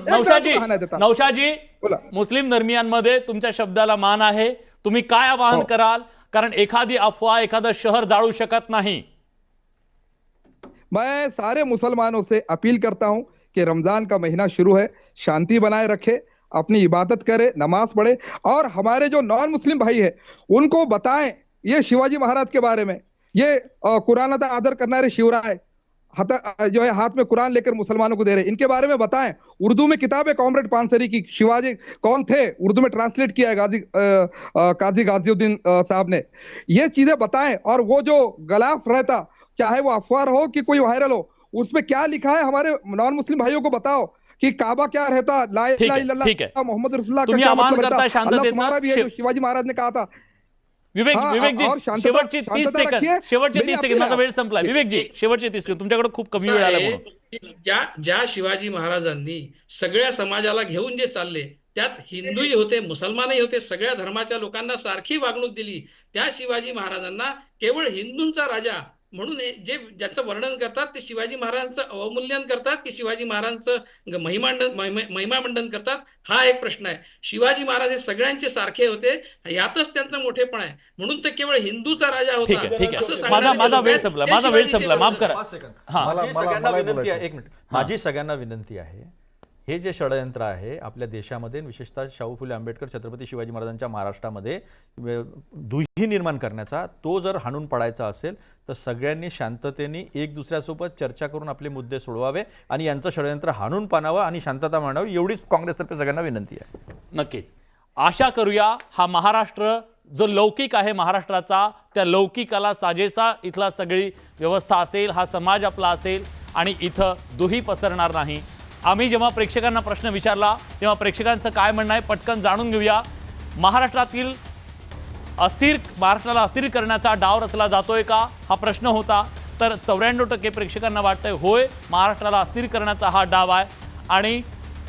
नौशाजी, बोला. मुस्लिम धर्मियांमध्ये तुमच्या शब्दाला मान आहे. तुम्ही काय आवाहन कराल? कारण एखादी अफवा एखादं शहर जाळू शकत नाही. मैं सारे मुसलमानों से अपील करता हूं कि रमजान का महीना शुरू है, शांति बनाए रखे, अपनी इबादत करे, नमाज पढ़े, और हमारे जो नॉन मुस्लिम भाई है उनको बताएं ये शिवाजी महाराज के बारे में, ये कुरानाचा आदर करणारे शिवराय जो है हाथ में कुरान लेकर मुसलमानों को दे रहे, इनके बारे में बताएं। उर्दू में किताब है कॉमरेड पानसरी की, शिवाजी कौन थे, उर्दू में ट्रांसलेट किया है काजी गाजिउद्दीन साहब ने। ये चीजें बताएं, और वो जो गलाफ रहता, चाहे वो अफवाह हो कि कोई वायरल हो, उसमें क्या लिखा है हमारे नॉन मुस्लिम भाइयों को बताओ कि काबा क्या रहता, ला इलाहा इल्लल्लाह मोहम्मद रसूलुल्लाह का तुम्ही क्या आवाहन मतलब करताय रहता, अल्लाह शांततेचं। तुम्हारा भी है, जो शिवाजी महाराज ने कहा था। विवेक हाँ, विवेकजी और शांतता- शेवटचे 30 शांतता सेकंद रखिए। शेवटचे मेरी 30 सेकंद अपील माझा आहे. वेळ संपलाय. विवेकजी शेवटचे 30 सेकंद, तुमच्याकडे खूप कमी वेळ आला म्हणून. ज्या शिवाजी महाराजांनी सगळ्या समाजाला घेऊन जे चालले, त्यात हिंदूही होते, मुसलमानही होते, सगळ्या धर्माच्या लोकांना सारखी वागणूक दिली, त्या शिवाजी महाराजांना केवळ हिंदूंचा राजा म्हणून जे ज्याचं वर्णन करतात ते शिवाजी महाराजांचं अवमूल्यन करतात की शिवाजी महाराजांचं महिमामंडन करतात, हा एक प्रश्न आहे. शिवाजी महाराज हे सगळ्यांचे सारखे होते, यातच त्यांचं मोठेपण आहे, म्हणून ते केवळ हिंदूचा राजा ठीक होता आहे, ठीक आहे. असं सांगणारे माझा लोक वेळ आहेत, संपला, ते माझा वेळ शिवाजीचे संपला, माफ वर्णन करा. करतात. हा माझी सगळ्यांना मला विनंती आहे, बोलायचं. एक मिनिट, माझी सगळ्यांना विनंती आहे, हे जे षडयंत्र आहे आपल्या देशामध्ये, विशेषतः शाहू फुले आंबेडकर छत्रपती शिवाजी महाराजांच्या महाराष्ट्रामध्ये दुही निर्माण करण्याचा, तो जर हाणून पडायचा असेल तर सगळ्यांनी शांततेने एक दुसऱ्यासोबत चर्चा करून आपले मुद्दे सोडवावे आणि यांचं षडयंत्र हाणून पाणावं आणि शांतता मानावी, एवढीच काँग्रेसतर्फे सगळ्यांना विनंती आहे. नक्कीच आशा करूया हा महाराष्ट्र जो लौकिक आहे महाराष्ट्राचा, त्या लौकिकाला साजेसा इथला सगळी व्यवस्था असेल, हा समाज आपला असेल आणि इथं दुही पसरणार नाही. आम्ही जेव्हा प्रेक्षकांना प्रश्न विचारला तेव्हा प्रेक्षकांचं काय म्हणणं आहे पटकन जाणून घेऊया. महाराष्ट्रातील महाराष्ट्राला अस्थिर करण्याचा डाव रचला जातोय का हा प्रश्न होता, तर 94% प्रेक्षकांना वाटतंय होय महाराष्ट्राला अस्थिर करण्याचा हा डाव आहे, आणि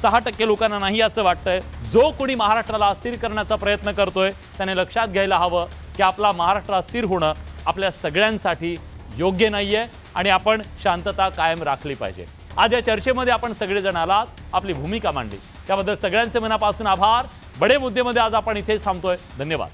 6% लोकांना नाही असं वाटतंय. जो कोणी महाराष्ट्राला अस्थिर करण्याचा प्रयत्न करतोय त्याने लक्षात घ्यायला हवं की आपला महाराष्ट्र अस्थिर होणं आपल्या सगळ्यांसाठी योग्य नाहीये आणि आपण शांतता कायम राखली पाहिजे. आज या चर्चेमध्ये आपण सगळेजण आलात, आपली भूमिका मांडली, त्याबद्दल सगळ्यांचे मनापासून आभार. बडे मुद्देमध्ये आज आपण इथेच थांबतोय. धन्यवाद.